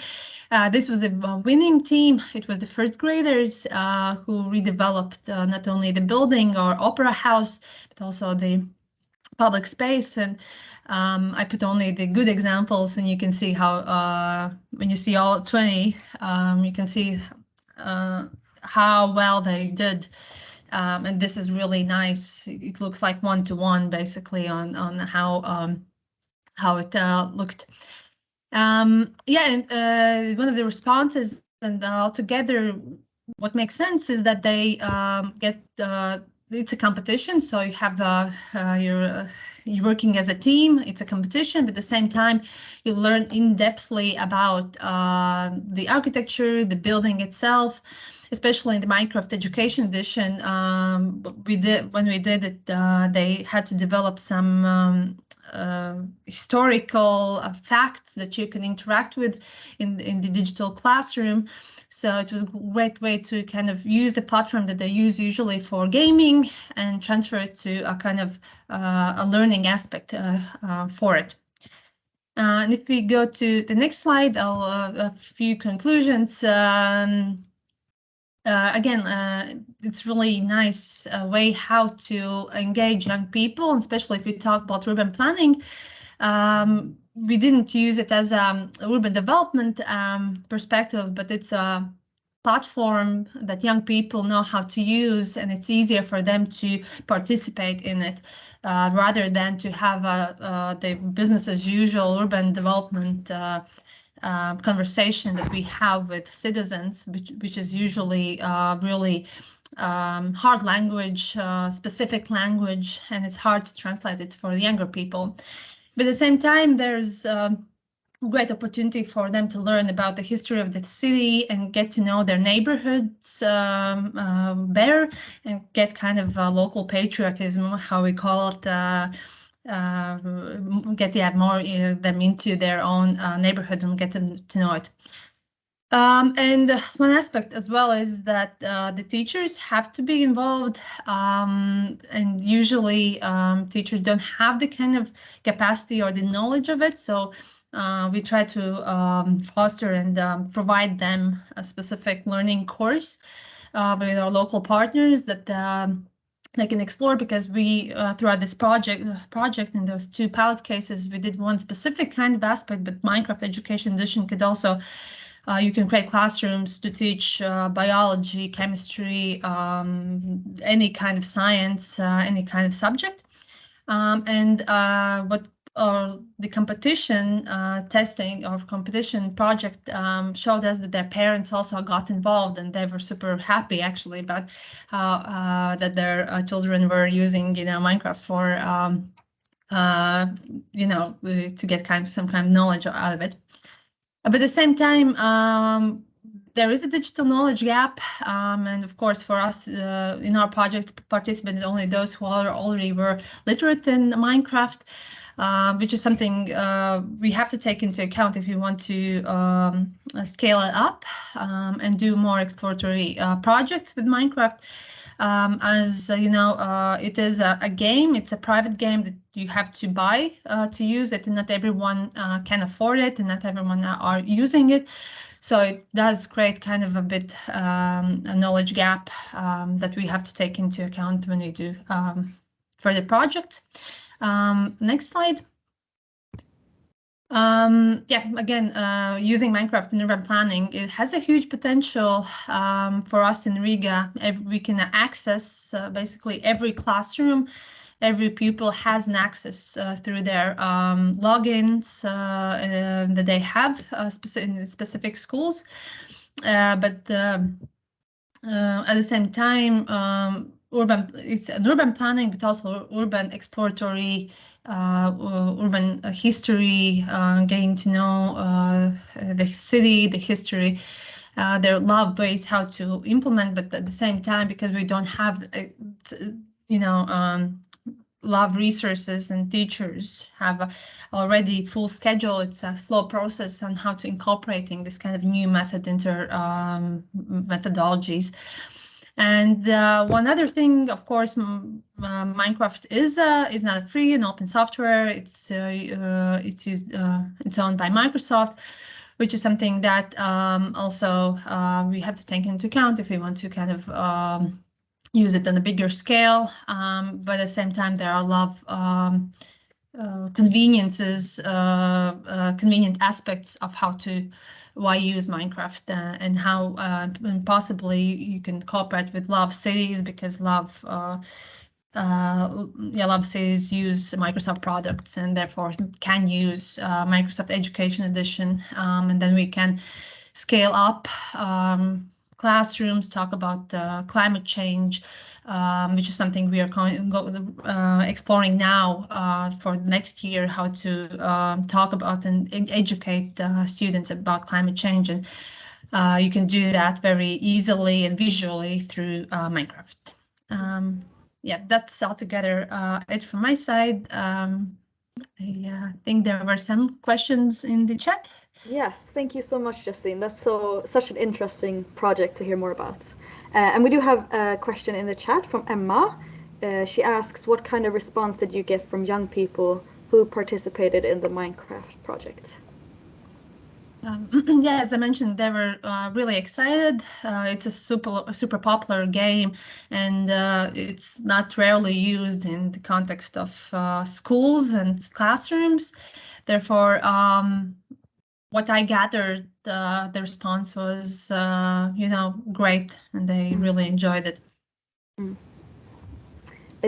Speaker 4: This was the winning team. It was the first graders who redeveloped not only the building or opera house, but also the public space. And I put only the good examples, and you can see how when you see all 20, you can see how well they did. And this is really nice. It looks like one-to-one basically on how it looked. Yeah, and one of the responses, and altogether, what makes sense is that they get it's a competition. So you have you're working as a team. It's a competition, but at the same time, you learn in-depthly about the architecture, the building itself. Especially in the Minecraft Education Edition, when we did it, they had to develop some historical facts that you can interact with in the digital classroom. So it was a great way to kind of use the platform that they use usually for gaming and transfer it to a kind of a learning aspect for it. And if we go to the next slide, a few conclusions. Again, it's really nice way how to engage young people, especially if we talk about urban planning. We didn't use it as an urban development perspective, but it's a platform that young people know how to use, and it's easier for them to participate in it rather than to have the business as usual urban development conversation that we have with citizens, which is usually really hard language, specific language, and it's hard to translate it for the younger people. But at the same time, there's a great opportunity for them to learn about the history of the city and get to know their neighborhoods better and get kind of local patriotism, how we call it, get more them into their own neighborhood and get them to know it. And one aspect as well is that the teachers have to be involved, and usually teachers don't have the kind of capacity or the knowledge of it. So we try to foster and provide them a specific learning course with our local partners that they can explore, because we throughout this project in those 2 pilot cases, we did one specific kind of aspect, but Minecraft Education Edition could also, you can create classrooms to teach biology, chemistry, any kind of science, any kind of subject. And what the competition testing or competition project showed us that their parents also got involved, and they were super happy actually about how that their children were using Minecraft for to get some kind of knowledge out of it. But at the same time, there is a digital knowledge gap, and of course for us in our project participated only those who already were literate in Minecraft, which is something we have to take into account if we want to scale it up and do more exploratory projects with Minecraft. As you know, it is a game, it's a private game that you have to buy to use it, and not everyone can afford it, and not everyone are using it. So it does create kind of a bit a knowledge gap that we have to take into account when we do further projects. Next slide. Again, using Minecraft in urban planning, it has a huge potential for us in Riga. We can access basically every classroom. Every pupil has an access through their logins that they have in specific schools. But at the same time, it's an urban planning, but also urban exploratory, urban history, getting to know the city, the history. There are a lot of ways how to implement, but at the same time, because we don't have, a lot of resources and teachers have already full schedule, it's a slow process on how to incorporating this kind of new method into methodologies. And one other thing, of course, Minecraft is not free and open software. It's used, it's owned by Microsoft, which is something that also we have to take into account if we want to kind of use it on a bigger scale. But at the same time, there are a lot of conveniences, convenient aspects of why use Minecraft and how possibly you can cooperate with a lot of cities, because a lot of cities use Microsoft products and therefore can use Microsoft Education Edition, and then we can scale up classrooms, talk about climate change, which is something we are exploring now for next year, how to talk about and educate students about climate change. And you can do that very easily and visually through Minecraft. Yeah, that's altogether it from my side. I think there were some questions in the chat.
Speaker 1: Yes, thank you so much, Justīne. That's such an interesting project to hear more about. And we do have a question in the chat from Emma. She asks, what kind of response did you get from young people who participated in the Minecraft project?
Speaker 4: Yeah, as I mentioned, they were really excited. It's a super popular game, and it's not rarely used in the context of schools and classrooms. Therefore, what I gathered, the response was, great, and they really enjoyed it.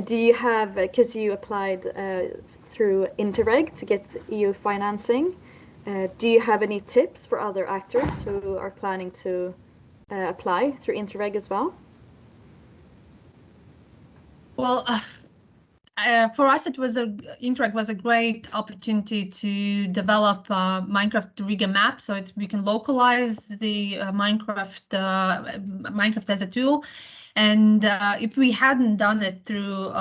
Speaker 1: Do you have, because you applied through Interreg to get EU financing, do you have any tips for other actors who are planning to apply through Interreg as well?
Speaker 4: Well, for us, Interreg was a great opportunity to develop Minecraft Riga map, so we can localize the Minecraft as a tool. And if we hadn't done it through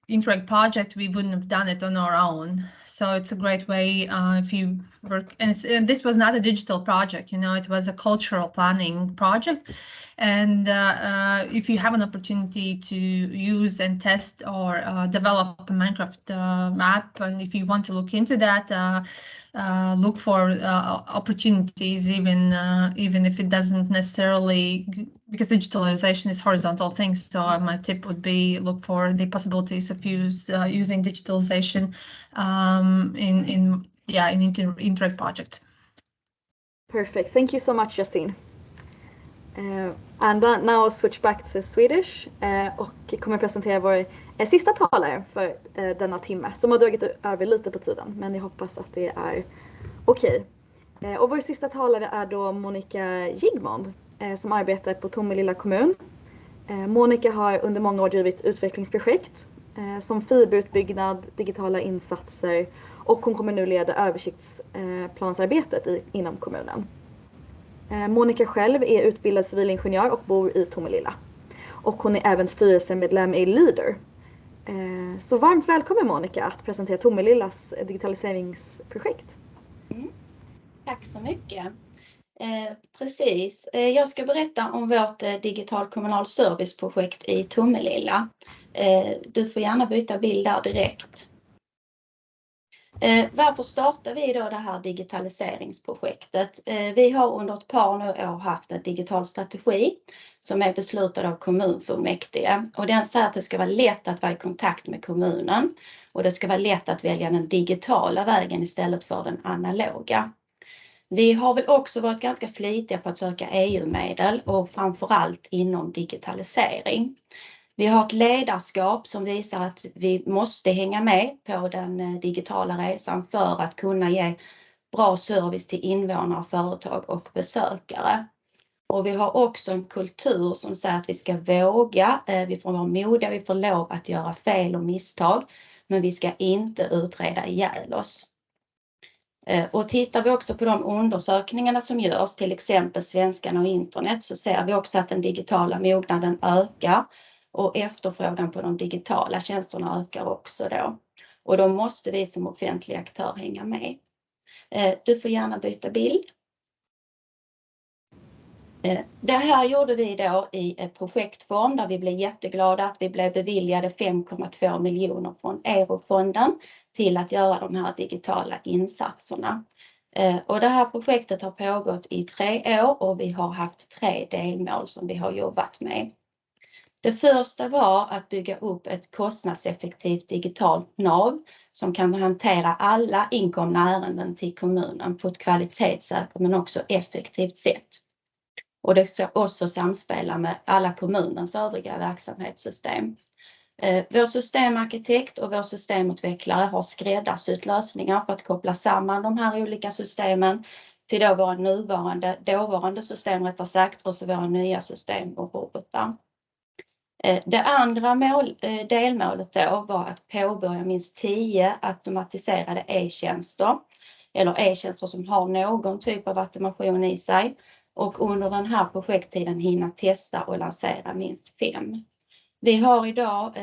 Speaker 4: Interreg project, we wouldn't have done it on our own. So it's a great way if you work, and this was not a digital project, it was a cultural planning project. And if you have an opportunity to use and test or develop a Minecraft map, and if you want to look into that, look for opportunities, even if it doesn't necessarily, because digitalization is horizontal thing. So my tip would be look for the possibilities of using digitalization in Interreg project.
Speaker 1: Perfect. Thank you so much, Justīne. And now I'll switch back to Swedish och kommer presentera vår sista talare för denna timme som har dragit över lite på tiden, men jag hoppas att det är okej. Och vår sista talare är då Monika Jingmond som arbetar på Tomelilla kommun. Monika har under många år drivit utvecklingsprojekt som fiberutbyggnad, digitala insatser och hon kommer nu leda översiktsplansarbetet inom kommunen. Monika själv är utbildad civilingenjör och bor i Tomelilla. Och hon är även styrelsemedlem i Leader. Så varmt välkommen Monika att presentera Tomelillas digitaliseringsprojekt.
Speaker 5: Tack så mycket. Precis, jag ska berätta om vårt digital kommunal serviceprojekt i Tomelilla. Du får gärna byta bild där direkt. Varför startar vi då det här digitaliseringsprojektet? Vi har under ett par år haft en digital strategi som är beslutad av kommunfullmäktige. Och den säger att det ska vara lätt att vara i kontakt med kommunen. Och det ska vara lätt att välja den digitala vägen istället för den analoga. Vi har väl också varit ganska flitiga på att söka EU-medel och framförallt inom digitalisering. Vi har ett ledarskap som visar att vi måste hänga med på den digitala resan för att kunna ge bra service till invånare, företag och besökare. Och vi har också en kultur som säger att vi ska våga, vi får vara modiga, vi får lov att göra fel och misstag, men vi ska inte utreda ihjäl oss. Och tittar vi också på de undersökningarna som görs, till exempel Svenskarna och internet, så ser vi också att den digitala mognaden ökar. Och efterfrågan på de digitala tjänsterna ökar också då. Och då måste vi som offentlig aktör hänga med. Du får gärna byta bild. Det här gjorde vi då i ett projektform där vi blev jätteglada att vi blev beviljade 5,2 miljoner från Fonden till att göra de här digitala insatserna. Och det här projektet har pågått i 3 år och vi har haft 3 delmål som vi har jobbat med. Det första var att bygga upp ett kostnadseffektivt digitalt nav som kan hantera alla inkomna ärenden till kommunen på ett kvalitetssäkert men också effektivt sätt. Och det ska också samspela med alla kommunens övriga verksamhetssystem. Vår systemarkitekt och vår systemutvecklare har skräddarsytt lösningar för att koppla samman de här olika systemen till då våra dåvarande system rättare sagt och så våra nya system och robotar. Det andra delmålet då var att påbörja minst 10 automatiserade e-tjänster eller e-tjänster som har någon typ av automation i sig och under den här projekttiden hinna testa och lansera minst 5. Vi har idag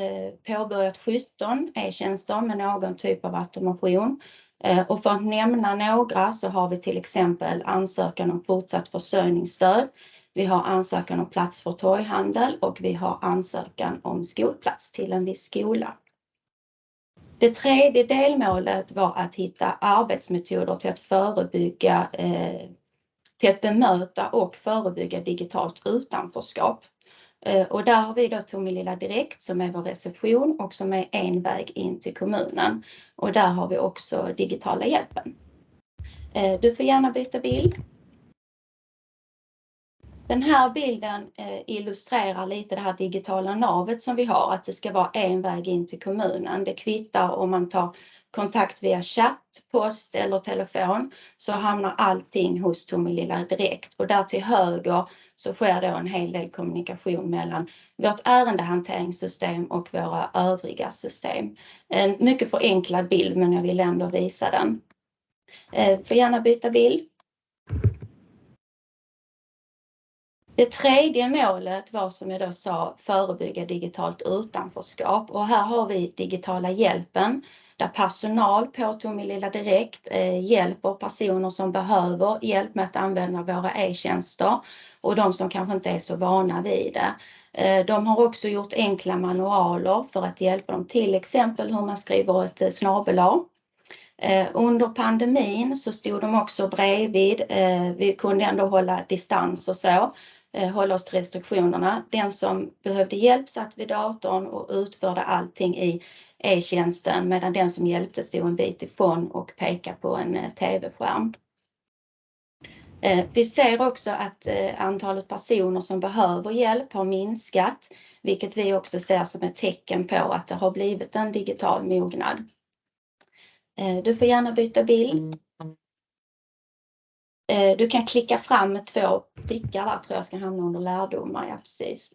Speaker 5: påbörjat 17 e-tjänster med någon typ av automation och för att nämna några så har vi till exempel ansökan om fortsatt försörjningsstöd. Vi har ansökan om plats för torghandel och vi har ansökan om skolplats till en viss skola. Det tredje delmålet var att hitta arbetsmetoder till att förebygga, till att bemöta och förebygga digitalt utanförskap. Och där har vi då Europa Direkt som är vår reception och som är en väg in till kommunen. Och där har vi också digitala hjälpen. Du får gärna byta bild. Den här bilden illustrerar lite det här digitala navet som vi har, att det ska vara en väg in till kommunen. Det kvittar om man tar kontakt via chatt, post eller telefon så hamnar allting hos Tomelilla Direkt. Och där till höger så sker då en hel del kommunikation mellan vårt ärendehanteringssystem och våra övriga system. En mycket förenklad bild men jag vill ändå visa den. Får gärna byta bild. Det tredje målet var som jag då sa förebygga digitalt utanförskap och här har vi digitala hjälpen där personal på Tomelilla Direkt hjälper personer som behöver hjälp med att använda våra e-tjänster och de som kanske inte är så vana vid det. De har också gjort enkla manualer för att hjälpa dem till exempel hur man skriver ett snabel-a. Under pandemin så stod de också bredvid, vi kunde ändå hålla distans och så, hålla oss till restriktionerna. Den som behövde hjälp satt vid datorn och utförde allting i e-tjänsten medan den som hjälpte stod en bit ifrån och pekade på en tv-skärm. Vi ser också att antalet personer som behöver hjälp har minskat, vilket vi också ser som ett tecken på att det har blivit en digital mognad. Du får gärna byta bild. Du kan klicka fram med 2 prickar där, tror jag ska hamna under lärdomar. Ja, precis.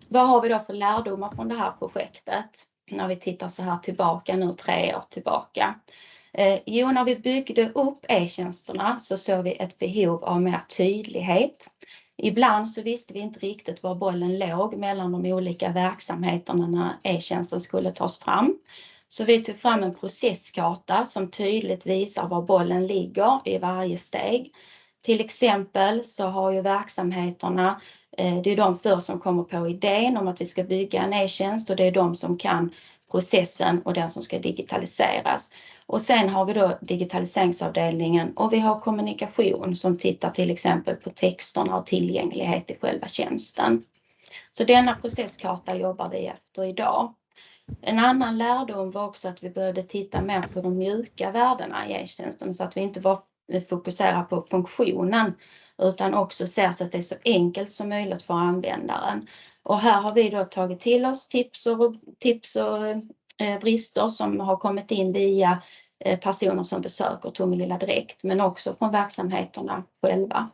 Speaker 5: Vad har vi då för lärdomar från det här projektet? När vi tittar så här tillbaka nu 3 år tillbaka. Jo, när vi byggde upp e-tjänsterna så såg vi ett behov av mer tydlighet. Ibland så visste vi inte riktigt var bollen låg mellan de olika verksamheterna när e-tjänsten skulle tas fram. Så vi tog fram en processkarta som tydligt visar var bollen ligger i varje steg. Till exempel så har ju verksamheterna, det är de först som kommer på idén om att vi ska bygga en e-tjänst, och det är de som kan processen och den som ska digitaliseras. Och sen har vi då digitaliseringsavdelningen, och vi har kommunikation som tittar till exempel på texterna och tillgänglighet i själva tjänsten. Så denna processkarta jobbar vi efter idag. En annan lärdom var också att vi började titta mer på de mjuka värdena i e-tjänsten, så att vi inte bara fokuserar på funktionen utan också ser så att det är så enkelt som möjligt för användaren. Och här har vi då tagit till oss tips och brister som har kommit in via personer som besöker Tomelilla direkt, men också från verksamheterna själva.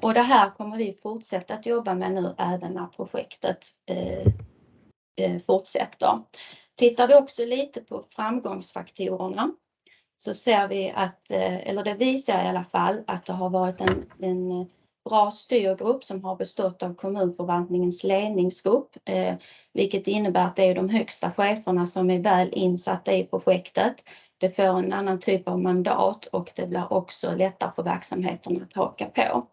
Speaker 5: Och det här kommer vi fortsätta att jobba med nu även när projektet fortsätter. Tittar vi också lite på framgångsfaktorerna så ser vi att, eller det visar i alla fall, att det har varit en bra styrgrupp som har bestått av kommunförvaltningens ledningsgrupp, vilket innebär att det är de högsta cheferna som är väl insatta i projektet. Det får en annan typ av mandat och det blir också lättare för verksamheten att haka på.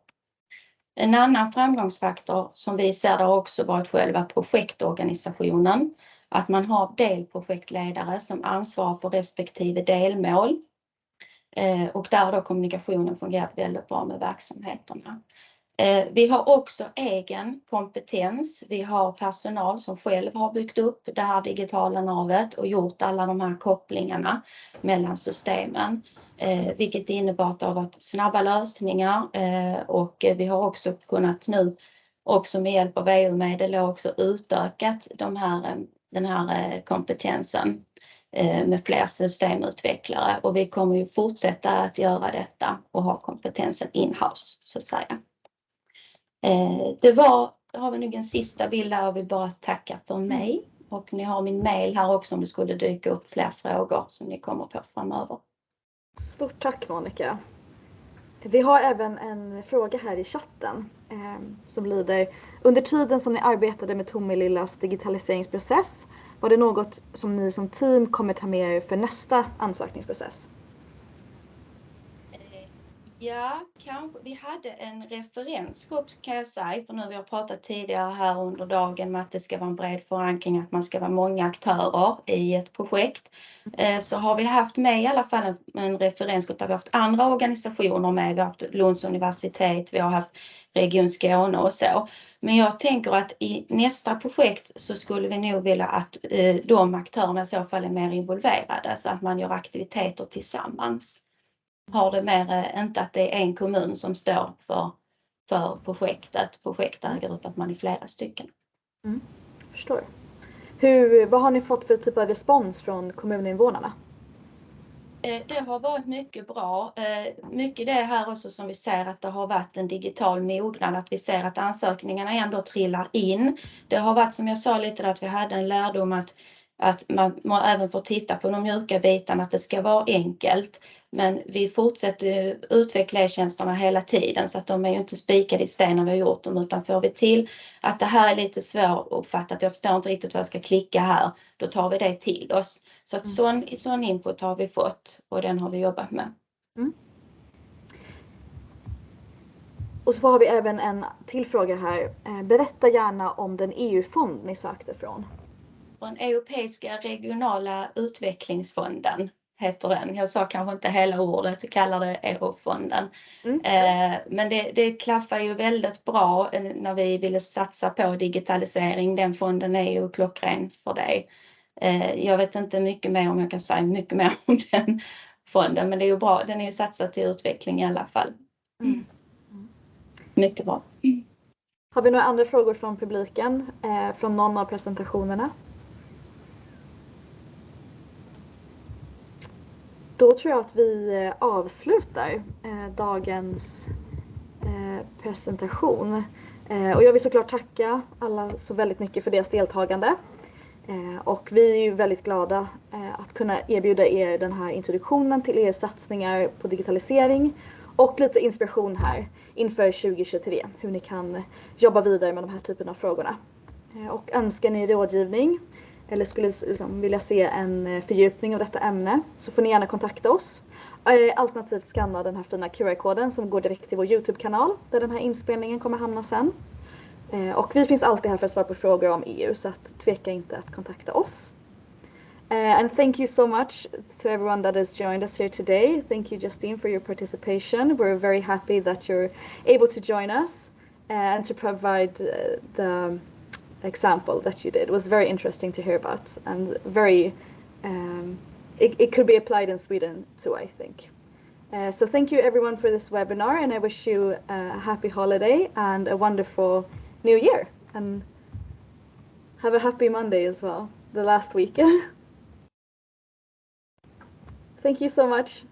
Speaker 5: En annan framgångsfaktor som vi ser har också varit själva projektorganisationen. Att man har delprojektledare som ansvarar för respektive delmål. Och där har då kommunikationen fungerat väldigt bra med verksamheterna. Vi har också egen kompetens. Vi har personal som själv har byggt upp det här digitala navet och gjort alla de här kopplingarna mellan systemen. Vilket innebär att det har varit snabba lösningar, och vi har också kunnat nu också med hjälp av EU-medel också utökat den här kompetensen med fler systemutvecklare, och vi kommer ju fortsätta att göra detta och ha kompetensen in-house så att säga. Då har vi nog en sista bild där och vi bara tackar för mig, och ni har min mail här också om det skulle dyka upp fler frågor som ni kommer på framöver.
Speaker 1: Stort tack Monika. Vi har även en fråga här i chatten som lyder: under tiden som ni arbetade med Tomelillas digitaliseringsprocess, var det något som ni som team kommer ta med er för nästa ansökningsprocess?
Speaker 5: Ja, kanske. Vi hade en referensgrupp kan jag säga, för nu vi har pratat tidigare här under dagen med att det ska vara en bred förankring, att man ska vara många aktörer i ett projekt. Så har vi haft med i alla fall en referensgrupp där vi har haft andra organisationer med. Vi har haft Lunds universitet, vi har haft Region Skåne och så. Men jag tänker att i nästa projekt så skulle vi nog vilja att de aktörerna i så fall är mer involverade, så att man gör aktiviteter tillsammans. Har det mer, inte att det är en kommun som står för projektägare, utan att man är flera stycken.
Speaker 1: Förstår. Vad har ni fått för typ av respons från kommuninvånarna?
Speaker 5: Det har varit mycket bra. Mycket det här också som vi ser att det har varit en digital mognad, att vi ser att ansökningarna ändå trillar in. Det har varit som jag sa lite att vi hade en lärdom att man även får titta på de mjuka bitarna, att det ska vara enkelt. Men vi fortsätter utveckla e-tjänsterna hela tiden, så att de är ju inte spikade i sten när vi har gjort dem, utan får vi till att det här är lite svåruppfattat, jag förstår inte riktigt vad jag ska klicka här, då tar vi det till oss. Så att sån input har vi fått och den har vi jobbat med.
Speaker 1: Och så har vi även en till fråga här. Berätta gärna om den EU-fond ni sökte från.
Speaker 5: Den Europeiska regionala utvecklingsfonden heter den. Jag sa kanske inte hela ordet, jag kallar det EU-fonden. Men det klaffar ju väldigt bra när vi ville satsa på digitalisering. Den fonden är ju klockren för det. Jag vet inte mycket mer om jag kan säga mycket mer om den. fonden, men det är ju bra. Den är ju satsad till utveckling i alla fall. Mycket bra.
Speaker 1: Har vi några andra frågor från publiken? Från någon av presentationerna? Då tror jag att vi avslutar dagens presentation. Och jag vill såklart tacka alla så väldigt mycket för deras deltagande. Och vi är ju väldigt glada att kunna erbjuda er den här introduktionen till EU:s satsningar på digitalisering och lite inspiration här inför 2023, hur ni kan jobba vidare med de här typen av frågorna. Och önskar ni rådgivning eller skulle vilja se en fördjupning av detta ämne så får ni gärna kontakta oss. Alternativt skanna den här fina QR-koden som går direkt till vår YouTube-kanal där den här inspelningen kommer hamna sen. Och vi finns alltid här för att svara på frågor om EU, så att tveka inte att kontakta oss. And thank you so much to everyone that has joined us here today. Thank you, Justīne, for your participation. We're very happy that you're able to join us and to provide the example that you did. It was very interesting to hear about and very, it could be applied in Sweden too, I think. So thank you everyone for this webinar, and I wish you a happy holiday and a wonderful New Year, and have a happy Monday as well, the last week. Thank you so much.